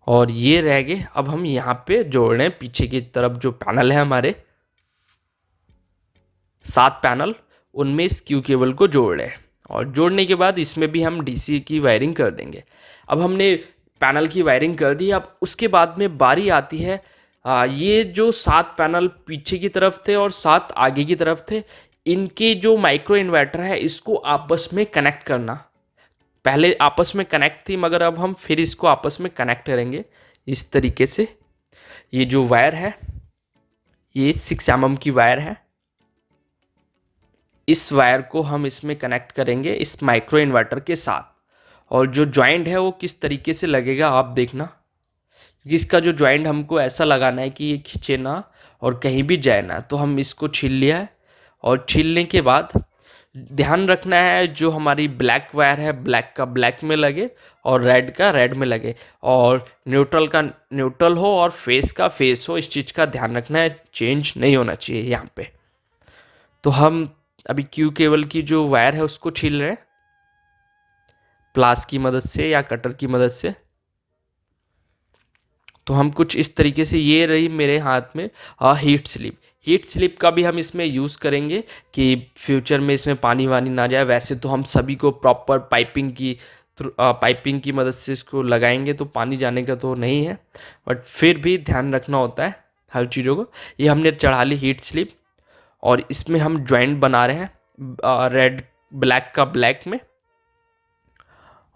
और ये रह गए। अब हम यहाँ पे जोड़ रहे हैं पीछे की तरफ जो पैनल है हमारे 7 पैनल, उनमें इस क्यू केबल को जोड़ रहे हैं। और जोड़ने के बाद इसमें भी हम डीसी की वायरिंग कर देंगे। अब हमने पैनल की वायरिंग कर दी, अब उसके बाद में बारी आती है ये जो 7 पैनल पीछे की तरफ थे और 7 आगे की तरफ थे, इनके जो माइक्रो इन्वर्टर है इसको आपस में कनेक्ट करना। पहले आपस में कनेक्ट थी, मगर अब हम फिर इसको आपस में कनेक्ट करेंगे इस तरीके से। ये जो वायर है ये 6 mm की वायर है, इस वायर को हम इसमें कनेक्ट करेंगे इस माइक्रो इन्वर्टर के साथ। और जो जॉइंट है वो किस तरीके से लगेगा आप देखना, क्योंकि इसका जो जॉइंट हमको ऐसा लगाना है कि ये खींचे ना और कहीं भी जाए ना। तो हम इसको छील लिया है, और छीलने के बाद ध्यान रखना है जो हमारी ब्लैक वायर है ब्लैक का ब्लैक में लगे और रेड का रेड में लगे, और न्यूट्रल का न्यूट्रल हो और फेस का फेस हो। इस चीज़ का ध्यान रखना है, चेंज नहीं होना चाहिए यहाँ पे। तो हम अभी क्यू केबल की जो वायर है उसको छील रहे हैं प्लास की मदद से या कटर की मदद से। तो हम कुछ इस तरीके से, ये रही मेरे हाथ में हीट स्लिप। हीट स्लिप का भी हम इसमें यूज़ करेंगे कि फ्यूचर में इसमें पानी वानी ना जाए। वैसे तो हम सभी को प्रॉपर पाइपिंग की मदद से इसको लगाएंगे तो पानी जाने का तो नहीं है, बट फिर भी ध्यान रखना होता है हर चीज़ों को। ये हमने चढ़ा ली हीट स्लिप, और इसमें हम जॉइंट बना रहे हैं रेड ब्लैक का ब्लैक में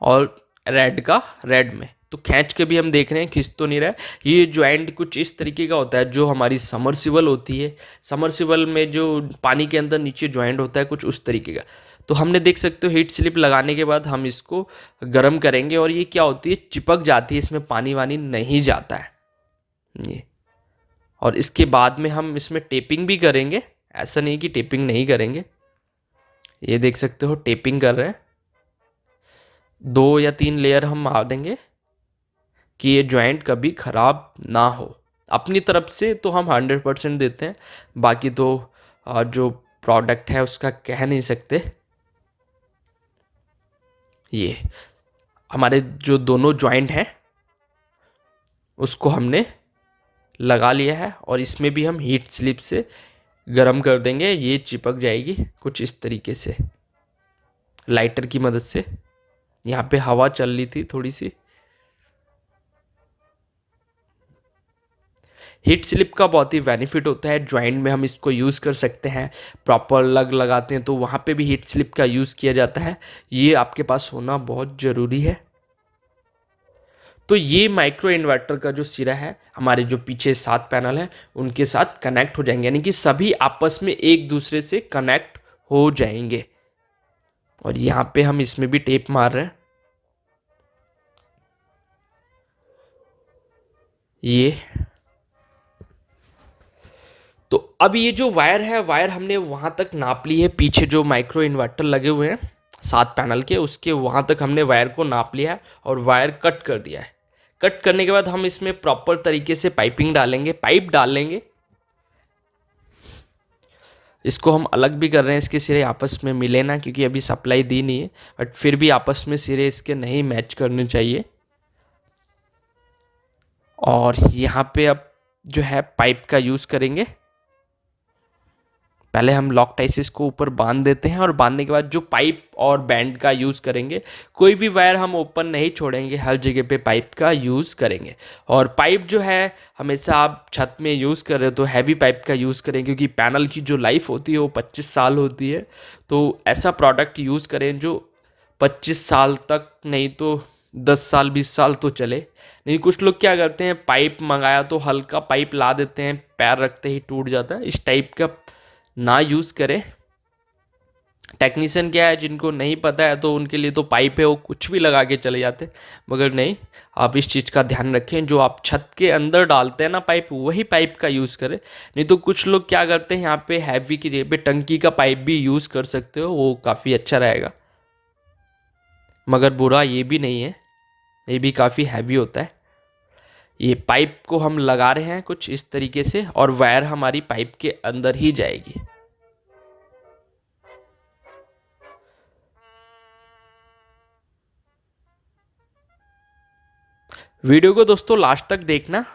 और रेड का रेड में। तो खींच के भी हम देख रहे हैं, खींच तो नहीं रहा है। ये जॉइंट कुछ इस तरीके का होता है जो हमारी समरसिबल होती है, समरसिबल में जो पानी के अंदर नीचे जॉइंट होता है कुछ उस तरीके का। तो हमने देख सकते हो हीट स्लिप लगाने के बाद हम इसको गर्म करेंगे, और ये क्या होती है चिपक जाती है, इसमें पानी वानी नहीं जाता है ये। और इसके बाद में हम इसमें टेपिंग भी करेंगे, ऐसा नहीं कि टेपिंग नहीं करेंगे। ये देख सकते हो टेपिंग कर रहे हैं, 2 या 3 लेयर हम मार देंगे कि ये जॉइंट कभी ख़राब ना हो। अपनी तरफ से तो हम 100% देते हैं, बाकी तो जो प्रोडक्ट है उसका कह नहीं सकते। ये हमारे जो दोनों जॉइंट हैं उसको हमने लगा लिया है, और इसमें भी हम हीट स्लिप से गरम कर देंगे। ये चिपक जाएगी कुछ इस तरीके से लाइटर की मदद से। यहाँ पे हवा चल रही थी थोड़ी सी। हीट स्लिप का बहुत ही बेनिफिट होता है, जॉइंट में हम इसको यूज़ कर सकते हैं। प्रॉपर लगाते हैं तो वहाँ पे भी हीट स्लिप का यूज़ किया जाता है। ये आपके पास होना बहुत ज़रूरी है। तो ये माइक्रो इन्वर्टर का जो सिरा है हमारे जो पीछे 7 पैनल हैं उनके साथ कनेक्ट हो जाएंगे, यानी कि सभी आपस में एक दूसरे से कनेक्ट हो जाएंगे। और यहाँ पे हम इसमें भी टेप मार रहे हैं। ये तो अब ये जो वायर है, वायर हमने वहाँ तक नाप ली है, पीछे जो माइक्रो इन्वर्टर लगे हुए हैं 7 पैनल के उसके वहाँ तक हमने वायर को नाप लिया है और वायर कट कर दिया है। कट करने के बाद हम इसमें प्रॉपर तरीके से पाइपिंग डालेंगे, पाइप डाल लेंगे। इसको हम अलग भी कर रहे हैं, इसके सिरे आपस में मिले ना, क्योंकि अभी सप्लाई दी नहीं है, बट फिर भी आपस में सिरे इसके नहीं मैच करने चाहिए। और यहाँ पे अब जो है पाइप का यूज़ करेंगे। पहले हम लॉक टाइसिस को ऊपर बांध देते हैं, और बांधने के बाद जो पाइप और बैंड का यूज़ करेंगे। कोई भी वायर हम ओपन नहीं छोड़ेंगे, हर जगह पे पाइप का यूज़ करेंगे। और पाइप जो है हमेशा आप छत में यूज़ कर रहे हो तो हैवी पाइप का यूज़ करें, क्योंकि पैनल की जो लाइफ होती है वो 25 साल होती है। तो ऐसा प्रोडक्ट यूज़ करें जो 25 साल तक नहीं तो 10 साल 20 साल तो चले। नहीं कुछ लोग क्या करते हैं, पाइप मंगाया तो हल्का पाइप ला देते हैं, पैर रखते ही टूट जाता है। इस टाइप का ना यूज़ करें। टेक्नीशियन क्या है, जिनको नहीं पता है तो उनके लिए तो पाइप है वो कुछ भी लगा के चले जाते, मगर नहीं, आप इस चीज़ का ध्यान रखें। जो आप छत के अंदर डालते हैं ना पाइप, वही पाइप का यूज़ करें। नहीं तो कुछ लोग क्या करते हैं, यहाँ पे हैवी की जगह पे टंकी का पाइप भी यूज़ कर सकते हो, वो काफ़ी अच्छा रहेगा। मगर बुरा ये भी नहीं है, ये भी काफ़ी हैवी होता है। ये पाइप को हम लगा रहे हैं कुछ इस तरीके से, और वायर हमारी पाइप के अंदर ही जाएगी। वीडियो को दोस्तों लास्ट तक देखना,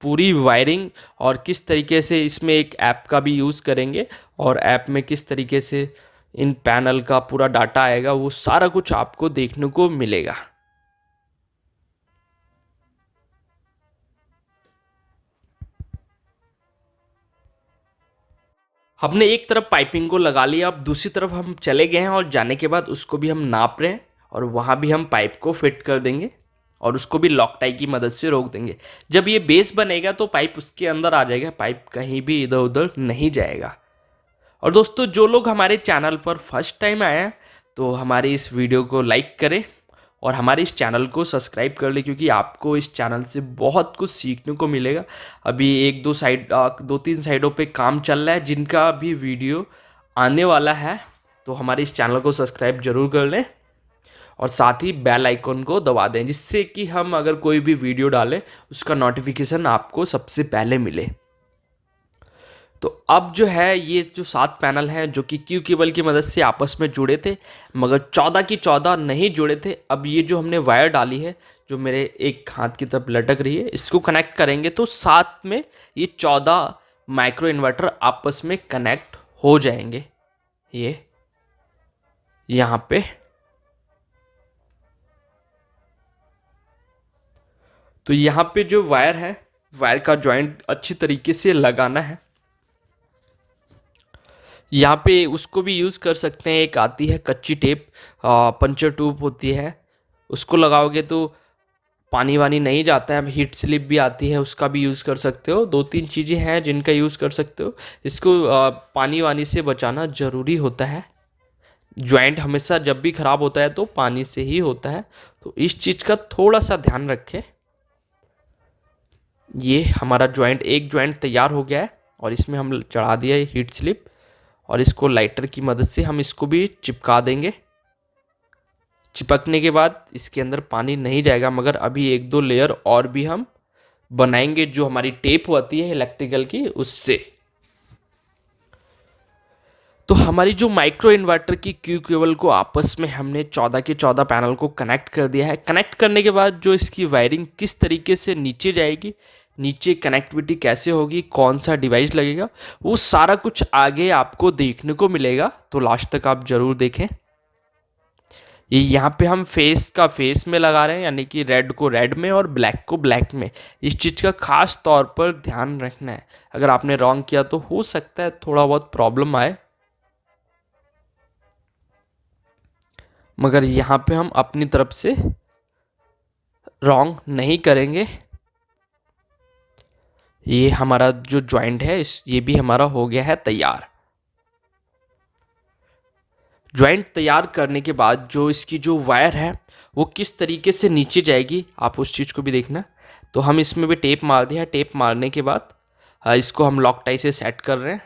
पूरी वायरिंग और किस तरीके से इसमें एक ऐप का भी यूज़ करेंगे, और ऐप में किस तरीके से इन पैनल का पूरा डाटा आएगा, वो सारा कुछ आपको देखने को मिलेगा। हमने एक तरफ पाइपिंग को लगा लिया, अब दूसरी तरफ हम चले गए हैं, और जाने के बाद उसको भी हम नाप रहे हैं, और वहाँ भी हम पाइप को फिट कर देंगे, और उसको भी लॉक टाई की मदद से रोक देंगे। जब ये बेस बनेगा तो पाइप उसके अंदर आ जाएगा, पाइप कहीं भी इधर उधर नहीं जाएगा। और दोस्तों जो लोग हमारे चैनल पर फर्स्ट टाइम आए हैं तो हमारी इस वीडियो को लाइक करें और हमारे इस चैनल को सब्सक्राइब कर लें, क्योंकि आपको इस चैनल से बहुत कुछ सीखने को मिलेगा। अभी दो तीन साइडों पे काम चल रहा है जिनका भी वीडियो आने वाला है, तो हमारे इस चैनल को सब्सक्राइब जरूर कर लें और साथ ही बेल आइकन को दबा दें, जिससे कि हम अगर कोई भी वीडियो डालें उसका नोटिफिकेशन आपको सबसे पहले मिले। तो अब जो है ये जो 7 पैनल हैं जो कि क्यू केबल की मदद से आपस में जुड़े थे, मगर 14 की 14 नहीं जुड़े थे। अब ये जो हमने वायर डाली है जो मेरे एक हाथ की तरफ लटक रही है, इसको कनेक्ट करेंगे तो साथ में ये 14 माइक्रो इन्वर्टर आपस में कनेक्ट हो जाएंगे। ये यहाँ पे तो यहाँ पे जो वायर है, वायर का जॉइंट अच्छी तरीके से लगाना है। यहाँ पे उसको भी यूज़ कर सकते हैं, एक आती है कच्ची टेप, पंचर ट्यूब होती है, उसको लगाओगे तो पानी वानी नहीं जाता है। हीट स्लिप भी आती है, उसका भी यूज़ कर सकते हो। 2-3 चीज़ें हैं जिनका यूज़ कर सकते हो। इसको पानी वानी से बचाना ज़रूरी होता है। जॉइंट हमेशा जब भी ख़राब होता है तो पानी से ही होता है, तो इस चीज़ का थोड़ा सा ध्यान रखें। ये हमारा एक जॉइंट तैयार हो गया है और इसमें हम चढ़ा दिया है हीट स्लिप, और इसको लाइटर की मदद से हम इसको भी चिपका देंगे। चिपकने के बाद इसके अंदर पानी नहीं जाएगा, मगर अभी 1-2 लेयर और भी हम बनाएंगे जो हमारी टेप होती है इलेक्ट्रिकल की, उससे। तो हमारी जो माइक्रो इन्वर्टर की क्यू केबल को आपस में हमने 14 के 14 पैनल को कनेक्ट कर दिया है। कनेक्ट करने के बाद जो इसकी वायरिंग किस तरीके से नीचे जाएगी, नीचे कनेक्टिविटी कैसे होगी, कौन सा डिवाइस लगेगा, वो सारा कुछ आगे आपको देखने को मिलेगा, तो लास्ट तक आप ज़रूर देखें। ये यहाँ पे हम फेस में लगा रहे हैं, यानी कि रेड को रेड में और ब्लैक को ब्लैक में। इस चीज़ का खास तौर पर ध्यान रखना है, अगर आपने रॉन्ग किया तो हो सकता है थोड़ा बहुत प्रॉब्लम आए, मगर यहाँ पे हम अपनी तरफ से रॉन्ग नहीं करेंगे। ये हमारा जो जॉइंट है ये भी हमारा हो गया है तैयार। जॉइंट तैयार करने के बाद जो इसकी जो वायर है वो किस तरीके से नीचे जाएगी, आप उस चीज़ को भी देखना। तो हम इसमें भी टेप मार दिया है। टेप मारने के बाद इसको हम लॉक टाई से सेट कर रहे हैं।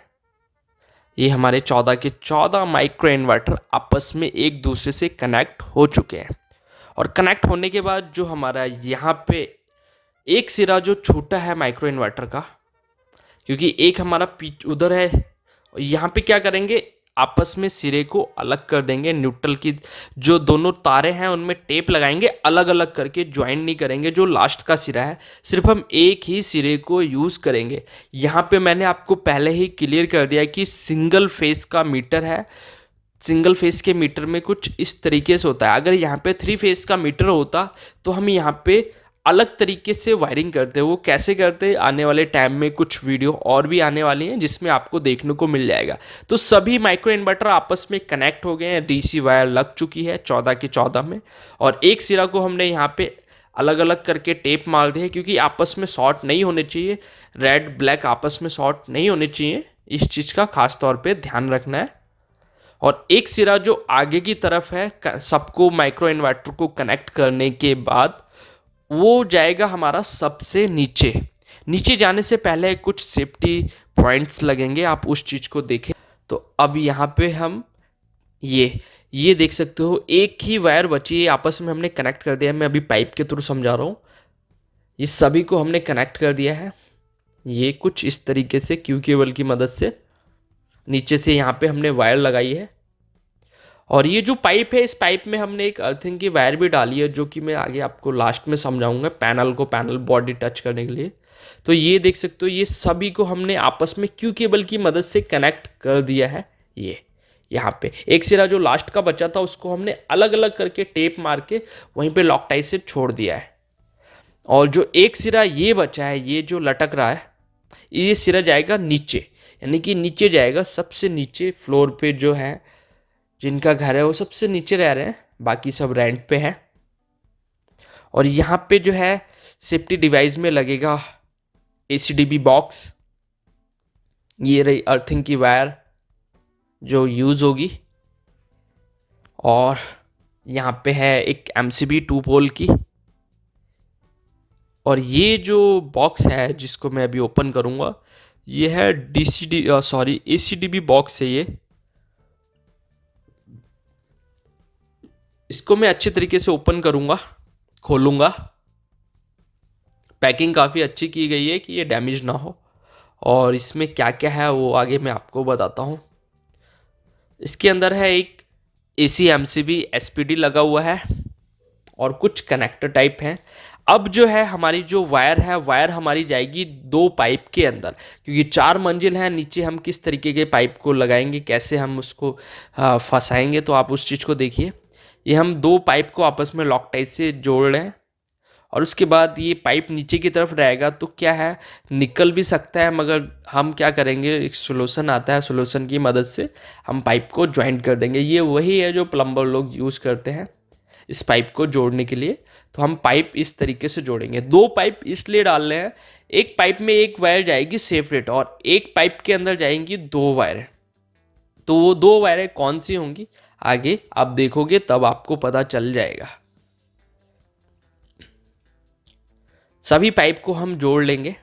ये हमारे 14 के 14 माइक्रो इन्वर्टर आपस में एक दूसरे से कनेक्ट हो चुके हैं। और कनेक्ट होने के बाद जो हमारा यहाँ पे एक सिरा जो छूटा है माइक्रो इन्वर्टर का, क्योंकि एक हमारा उधर है, यहाँ पे क्या करेंगे, आपस में सिरे को अलग कर देंगे। न्यूट्रल की जो दोनों तारे हैं उनमें टेप लगाएंगे, अलग अलग करके, ज्वाइन नहीं करेंगे। जो लास्ट का सिरा है सिर्फ हम एक ही सिरे को यूज़ करेंगे। यहाँ पे मैंने आपको पहले ही क्लियर कर दिया कि सिंगल फेस का मीटर है। सिंगल फेस के मीटर में कुछ इस तरीके से होता है। अगर यहाँ पे 3 फेस का मीटर होता तो हम यहाँ पे अलग तरीके से वायरिंग करते। वो कैसे करते, आने वाले टाइम में कुछ वीडियो और भी आने वाली हैं जिसमें आपको देखने को मिल जाएगा। तो सभी माइक्रो इन्वर्टर आपस में कनेक्ट हो गए हैं, डीसी वायर लग चुकी है 14 के 14 में, और एक सिरा को हमने यहाँ पे अलग अलग करके टेप मार दिया है, क्योंकि आपस में शॉर्ट नहीं होने चाहिए, रेड ब्लैक आपस में शॉर्ट नहीं होने चाहिए। इस चीज़ का खास तौर पर ध्यान रखना है। और एक सिरा जो आगे की तरफ है, सबको माइक्रो इन्वर्टर को कनेक्ट करने के बाद वो जाएगा हमारा सबसे नीचे। नीचे जाने से पहले कुछ सेफ्टी पॉइंट्स लगेंगे, आप उस चीज़ को देखें। तो अब यहाँ पे हम ये देख सकते हो, एक ही वायर बची है, आपस में हमने कनेक्ट कर दिया है। मैं अभी पाइप के थ्रू समझा रहा हूँ। ये सभी को हमने कनेक्ट कर दिया है। ये कुछ इस तरीके से क्यू केबल की मदद से नीचे से यहाँ पे हमने वायर लगाई है। और ये जो पाइप है, इस पाइप में हमने एक अर्थिंग की वायर भी डाली है, जो कि मैं आगे आपको लास्ट में समझाऊंगा, पैनल बॉडी टच करने के लिए। तो ये देख सकते हो, ये सभी को हमने आपस में क्यू केबल की मदद से कनेक्ट कर दिया है। ये यहाँ पे एक सिरा जो लास्ट का बचा था उसको हमने अलग अलग करके टेप मार के वहीं पे लॉक टाई से छोड़ दिया है। और जो एक सिरा ये बचा है, ये जो लटक रहा है, ये सिरा जाएगा नीचे, यानी कि नीचे जाएगा सबसे नीचे फ्लोर पे। जो है जिनका घर है वो सबसे नीचे रह रहे हैं, बाकी सब रेंट पे हैं। और यहाँ पे जो है सेफ्टी डिवाइस में लगेगा एसीडीबी बॉक्स। ये रही अर्थिंग की वायर, जो यूज़ होगी। और यहाँ पे है एक MCB 2 पोल की। और ये जो बॉक्स है जिसको मैं अभी ओपन करूँगा, ये है ACDB बॉक्स है ये। इसको मैं अच्छे तरीके से ओपन करूँगा, खोलूँगा। पैकिंग काफ़ी अच्छी की गई है कि ये डैमेज ना हो। और इसमें क्या क्या है वो आगे मैं आपको बताता हूँ। इसके अंदर है एक AC MCB SPD लगा हुआ है और कुछ कनेक्टर टाइप हैं। अब जो है हमारी जो वायर है, वायर हमारी जाएगी 2 पाइप के अंदर, क्योंकि 4 मंजिल है नीचे। हम किस तरीके के पाइप को लगाएंगे, कैसे हम उसको फंसाएंगे, तो आप उस चीज़ को देखिए। ये हम 2 पाइप को आपस में लॉक टाइट से जोड़ रहे हैं। और उसके बाद ये पाइप नीचे की तरफ रहेगा तो क्या है, निकल भी सकता है, मगर हम क्या करेंगे, एक सोल्यूशन आता है, सोल्यूशन की मदद से हम पाइप को ज्वाइंट कर देंगे। ये वही है जो प्लम्बर लोग यूज़ करते हैं इस पाइप को जोड़ने के लिए। तो हम पाइप इस तरीके से जोड़ेंगे। 2 पाइप इसलिए डाल रहे हैं, एक पाइप में एक वायर जाएगी सेपरेट और एक पाइप के अंदर जाएंगी 2 वायरें। तो वो 2 वायरें कौन सी होंगी आगे आप देखोगे तब आपको पता चल जाएगा। सभी पाइप को हम जोड़ लेंगे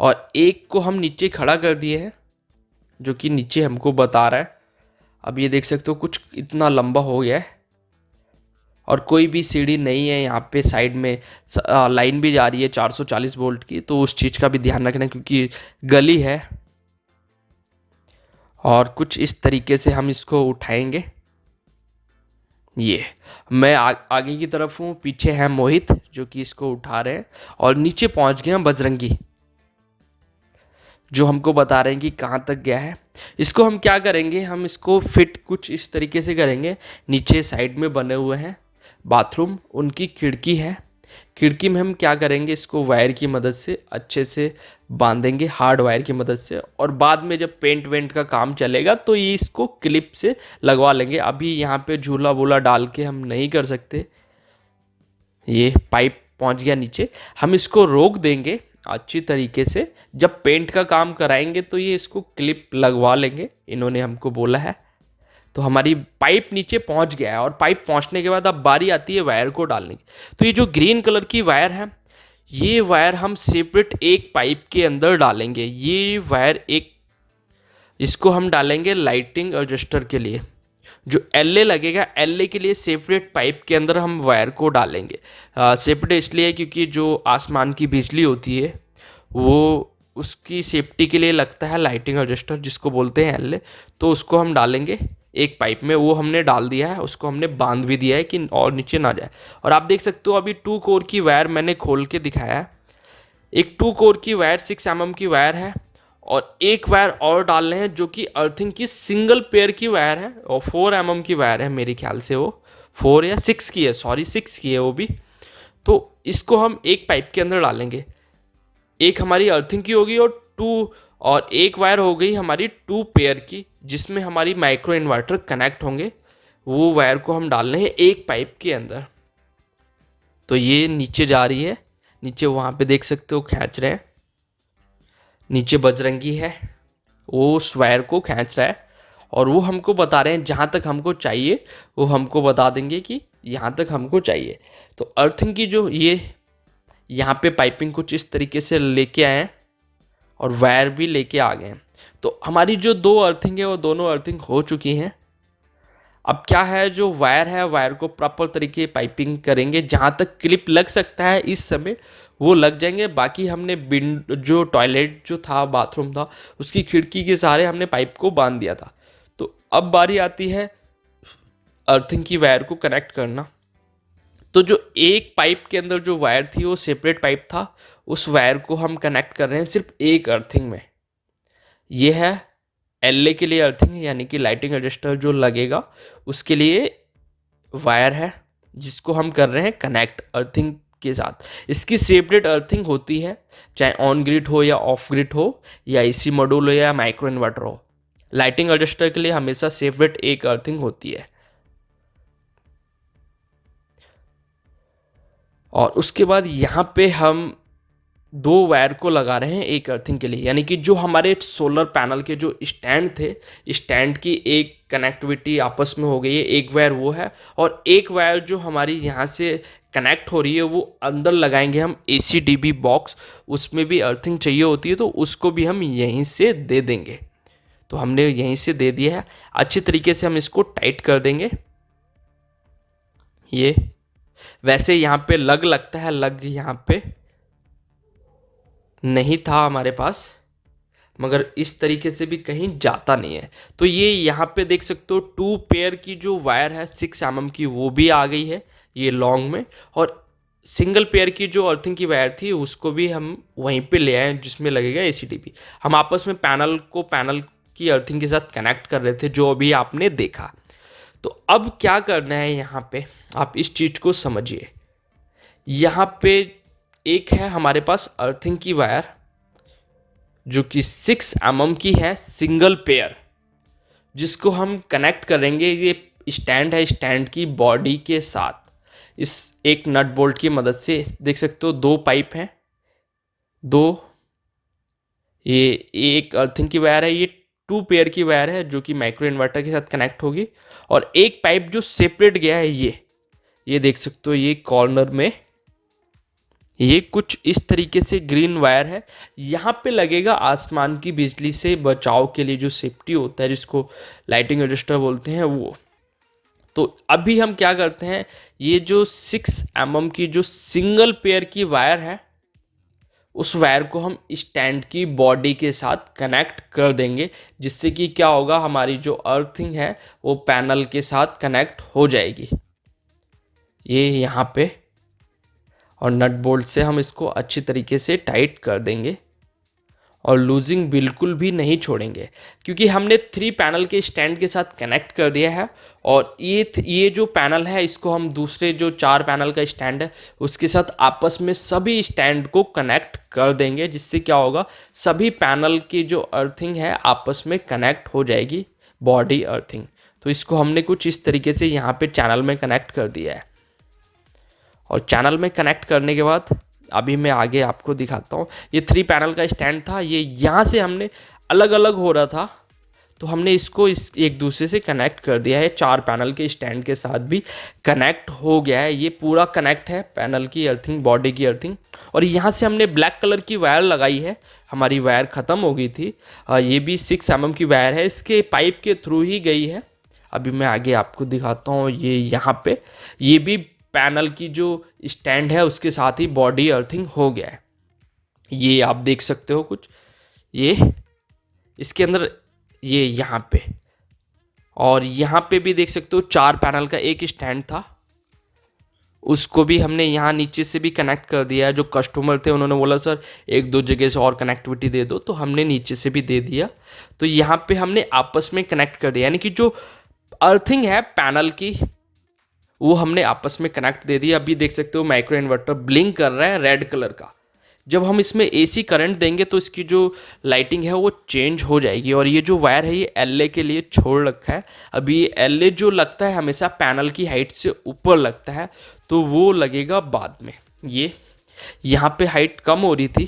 और एक को हम नीचे खड़ा कर दिए हैं, जो कि नीचे हमको बता रहा है। अब ये देख सकते हो कुछ इतना लंबा हो गया है और कोई भी सीढ़ी नहीं है यहाँ पे। साइड में लाइन भी जा रही है 440 वोल्ट की, तो उस चीज़ का भी ध्यान रखना क्योंकि गली है। और कुछ इस तरीके से हम इसको उठाएंगे। ये मैं आगे की तरफ हूँ, पीछे है मोहित जो कि इसको उठा रहे हैं। और नीचे पहुँच गए हैं बजरंगी, जो हमको बता रहे हैं कि कहाँ तक गया है। इसको हम क्या करेंगे, हम इसको फिट कुछ इस तरीके से करेंगे। नीचे साइड में बने हुए हैं बाथरूम, उनकी खिड़की है। खिड़की में हम क्या करेंगे, इसको वायर की मदद से अच्छे से बांधेंगे, हार्ड वायर की मदद से। और बाद में जब पेंट वेंट का काम चलेगा तो ये इसको क्लिप से लगवा लेंगे। अभी यहाँ पे झूला वूला डाल के हम नहीं कर सकते। ये पाइप पहुँच गया नीचे, हम इसको रोक देंगे अच्छी तरीके से। जब पेंट का काम कराएंगे तो ये इसको क्लिप लगवा लेंगे, इन्होंने हमको बोला है। तो हमारी पाइप नीचे पहुंच गया है। और पाइप पहुंचने के बाद अब बारी आती है वायर को डालने की। तो ये जो ग्रीन कलर की वायर है, ये वायर हम सेपरेट एक पाइप के अंदर डालेंगे। ये वायर एक, इसको हम डालेंगे लाइटिंग एडजस्टर के लिए। जो एलए लगेगा, एलए के लिए सेपरेट पाइप के अंदर हम वायर को डालेंगे। सेपरेट इसलिए क्योंकि जो आसमान की बिजली होती है वो उसकी सेफ्टी के लिए लगता है लाइटिंग एडजस्टर, जिसको बोलते हैं एलए। तो उसको हम डालेंगे एक पाइप में, वो हमने डाल दिया है। उसको हमने बांध भी दिया है कि और नीचे ना जाए। और आप देख सकते हो अभी 2 कोर की वायर मैंने खोल के दिखाया है। एक 2 कोर की वायर 6 mm की वायर है और एक वायर और डाल रहे हैं जो कि अर्थिंग की सिंगल पेयर की वायर है और 4 mm की वायर है मेरे ख्याल से। वो 4 या 6 की है, सॉरी 6 की है वो भी। तो इसको हम एक पाइप के अंदर डालेंगे। एक हमारी अर्थिंग की होगी और एक वायर हो गई हमारी 2 पेयर की, जिसमें हमारी माइक्रो इन्वर्टर कनेक्ट होंगे। वो वायर को हम डाल रहे हैं एक पाइप के अंदर। तो ये नीचे जा रही है, नीचे वहाँ पे देख सकते हो खींच रहे हैं। नीचे बजरंगी है, वो उस वायर को खींच रहा है और वो हमको बता रहे हैं जहाँ तक हमको चाहिए वो हमको बता देंगे कि यहाँ तक हमको चाहिए। तो अर्थिंग की जो ये यहाँ पे पाइपिंग कुछ इस तरीके से लेके आए हैं और वायर भी लेके आ गए हैं। तो हमारी जो 2 अर्थिंग है वो दोनों अर्थिंग हो चुकी हैं। अब क्या है, जो वायर है वायर को प्रॉपर तरीके पाइपिंग करेंगे। जहाँ तक क्लिप लग सकता है इस समय वो लग जाएंगे। बाकी हमने जो टॉयलेट जो था, बाथरूम था, उसकी खिड़की के सहारे हमने पाइप को बांध दिया था। तो अब बारी आती है अर्थिंग की वायर को कनेक्ट करना। तो जो एक पाइप के अंदर जो वायर थी वो सेपरेट पाइप था, उस वायर को हम कनेक्ट कर रहे हैं सिर्फ एक अर्थिंग में। ये है एलए के लिए अर्थिंग, यानी कि लाइटिंग एडजस्टर जो लगेगा उसके लिए वायर है, जिसको हम कर रहे हैं कनेक्ट अर्थिंग के साथ। इसकी सेपरेट अर्थिंग होती है, चाहे ऑन ग्रिड हो या ऑफ ग्रिड हो या एसी मॉड्यूल हो या माइक्रो इन्वर्टर हो। लाइटिंग एडजस्टर के लिए हमेशा सेपरेट एक अर्थिंग होती है। और उसके बाद यहाँ पे हम दो वायर को लगा रहे हैं एक अर्थिंग के लिए, यानी कि जो हमारे सोलर पैनल के जो स्टैंड थे, स्टैंड की एक कनेक्टिविटी आपस में हो गई है, एक वायर वो है, और एक वायर जो हमारी यहाँ से कनेक्ट हो रही है वो अंदर लगाएंगे हम ACDB बॉक्स, उसमें भी अर्थिंग चाहिए होती है तो उसको भी हम यहीं से दे देंगे। तो हमने यहीं से दे दिया है, अच्छी तरीके से हम इसको टाइट कर देंगे। ये वैसे यहाँ पे लगता है, लग यहाँ पे नहीं था हमारे पास, मगर इस तरीके से भी कहीं जाता नहीं है। तो ये यहाँ पे देख सकते हो 2 पेयर की जो वायर है 6 mm की वो भी आ गई है ये लॉन्ग में, और सिंगल पेयर की जो अर्थिंग की वायर थी उसको भी हम वहीं पे ले आए जिसमें लगेगा ACDB। हम आपस में पैनल की अर्थिंग के साथ कनेक्ट कर रहे थे जो अभी आपने देखा। तो अब क्या करना है यहाँ पे, आप इस चीज़ को समझिए। यहाँ पे एक है हमारे पास अर्थिंग की वायर जो कि 6 mm की है सिंगल पेयर, जिसको हम कनेक्ट करेंगे, ये स्टैंड है, स्टैंड की बॉडी के साथ इस एक नट बोल्ट की मदद से। देख सकते हो 2 पाइप हैं, 2, ये एक अर्थिंग की वायर है, ये 2 पेयर की वायर है जो कि माइक्रो इन्वर्टर के साथ कनेक्ट होगी, और एक पाइप जो सेपरेट गया है ये देख सकते हो, ये कॉर्नर में ये कुछ इस तरीके से ग्रीन वायर है, यहाँ पे लगेगा आसमान की बिजली से बचाव के लिए, जो सेफ्टी होता है जिसको लाइटिंग एडजस्टर बोलते हैं वो। तो अभी हम क्या करते हैं, ये जो 6 mm की जो सिंगल पेयर की वायर है उस वायर को हम स्टैंड की बॉडी के साथ कनेक्ट कर देंगे, जिससे कि क्या होगा, हमारी जो अर्थिंग है वो पैनल के साथ कनेक्ट हो जाएगी। ये यहाँ पे, और नट बोल्ट से हम इसको अच्छी तरीके से टाइट कर देंगे और लूजिंग बिल्कुल भी नहीं छोड़ेंगे, क्योंकि हमने 3 पैनल के स्टैंड के साथ कनेक्ट कर दिया है। और ये जो पैनल है इसको हम दूसरे जो 4 पैनल का स्टैंड है उसके साथ आपस में सभी स्टैंड को कनेक्ट कर देंगे, जिससे क्या होगा, सभी पैनल की जो अर्थिंग है आपस में कनेक्ट हो जाएगी, बॉडी अर्थिंग। तो इसको हमने कुछ इस तरीके से यहाँ पे चैनल में कनेक्ट कर दिया है, और चैनल में कनेक्ट करने के बाद अभी मैं आगे आपको दिखाता हूँ। ये 3 पैनल का स्टैंड था, ये यहाँ से हमने अलग अलग हो रहा था तो हमने इसको एक दूसरे से कनेक्ट कर दिया है, 4 पैनल के स्टैंड के साथ भी कनेक्ट हो गया है। ये पूरा कनेक्ट है पैनल की अर्थिंग, बॉडी की अर्थिंग। और यहाँ से हमने ब्लैक कलर की वायर लगाई है, हमारी वायर ख़त्म हो गई थी। ये भी 6 mm की वायर है, इसके पाइप के थ्रू ही गई है। अभी मैं आगे आपको दिखाता हूँ। ये यहाँ पे ये भी पैनल की जो स्टैंड है उसके साथ ही बॉडी अर्थिंग हो गया है, ये आप देख सकते हो कुछ ये इसके अंदर, ये यहाँ पे, और यहाँ पे भी देख सकते हो 4 पैनल का एक स्टैंड था, उसको भी हमने यहाँ नीचे से भी कनेक्ट कर दिया है। जो कस्टमर थे उन्होंने बोला सर 1-2 जगह से और कनेक्टिविटी दे दो, तो हमने नीचे से भी दे दिया। तो यहाँ पे हमने आपस में कनेक्ट कर दिया, यानी कि जो अर्थिंग है पैनल की वो हमने आपस में कनेक्ट दे दिया। अभी देख सकते हो माइक्रो इन्वर्टर ब्लिंक कर रहा है रेड कलर का। जब हम इसमें AC करंट देंगे तो इसकी जो लाइटिंग है वो चेंज हो जाएगी। और ये जो वायर है ये LA के लिए छोड़ रखा है। अभी ये LA जो लगता है हमेशा पैनल की हाइट से ऊपर लगता है, तो वो लगेगा बाद में। ये यहाँ पे हाइट कम हो रही थी,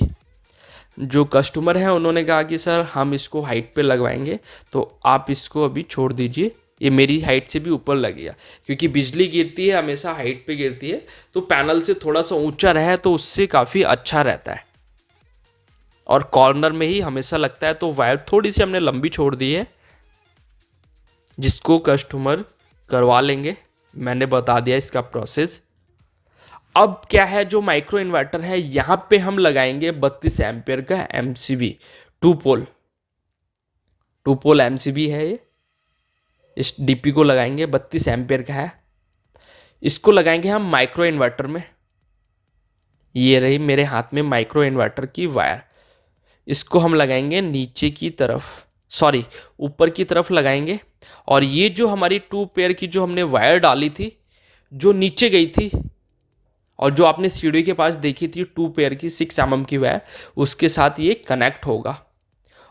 जो कस्टमर है उन्होंने कहा कि सर हम इसको हाइट पे लगवाएंगे, तो आप इसको अभी छोड़ दीजिए, ये मेरी हाइट से भी ऊपर लगेगा। क्योंकि बिजली गिरती है हमेशा हाइट पे गिरती है, तो पैनल से थोड़ा सा ऊंचा रहे तो उससे काफ़ी अच्छा रहता है। और कॉर्नर में ही हमेशा लगता है, तो वायर थोड़ी सी हमने लंबी छोड़ दी है, जिसको कस्टमर करवा लेंगे। मैंने बता दिया इसका प्रोसेस। अब क्या है, जो माइक्रो इन्वर्टर है यहाँ पे हम लगाएंगे 32 एम्पियर का MCB, 2 पोल MCB है ये। इस DP को लगाएंगे, 32 एम्पियर का है। इसको लगाएंगे हम माइक्रो इन्वर्टर में। ये रही मेरे हाथ में माइक्रो इन्वर्टर की वायर। इसको हम लगाएंगे नीचे की तरफ, सॉरी ऊपर की तरफ लगाएंगे। और ये जो हमारी 2 पेयर की जो हमने वायर डाली थी, जो नीचे गई थी और जो आपने सीढ़ी के पास देखी थी 2 पेयर की 6 mm की वायर, उसके साथ ये कनेक्ट होगा।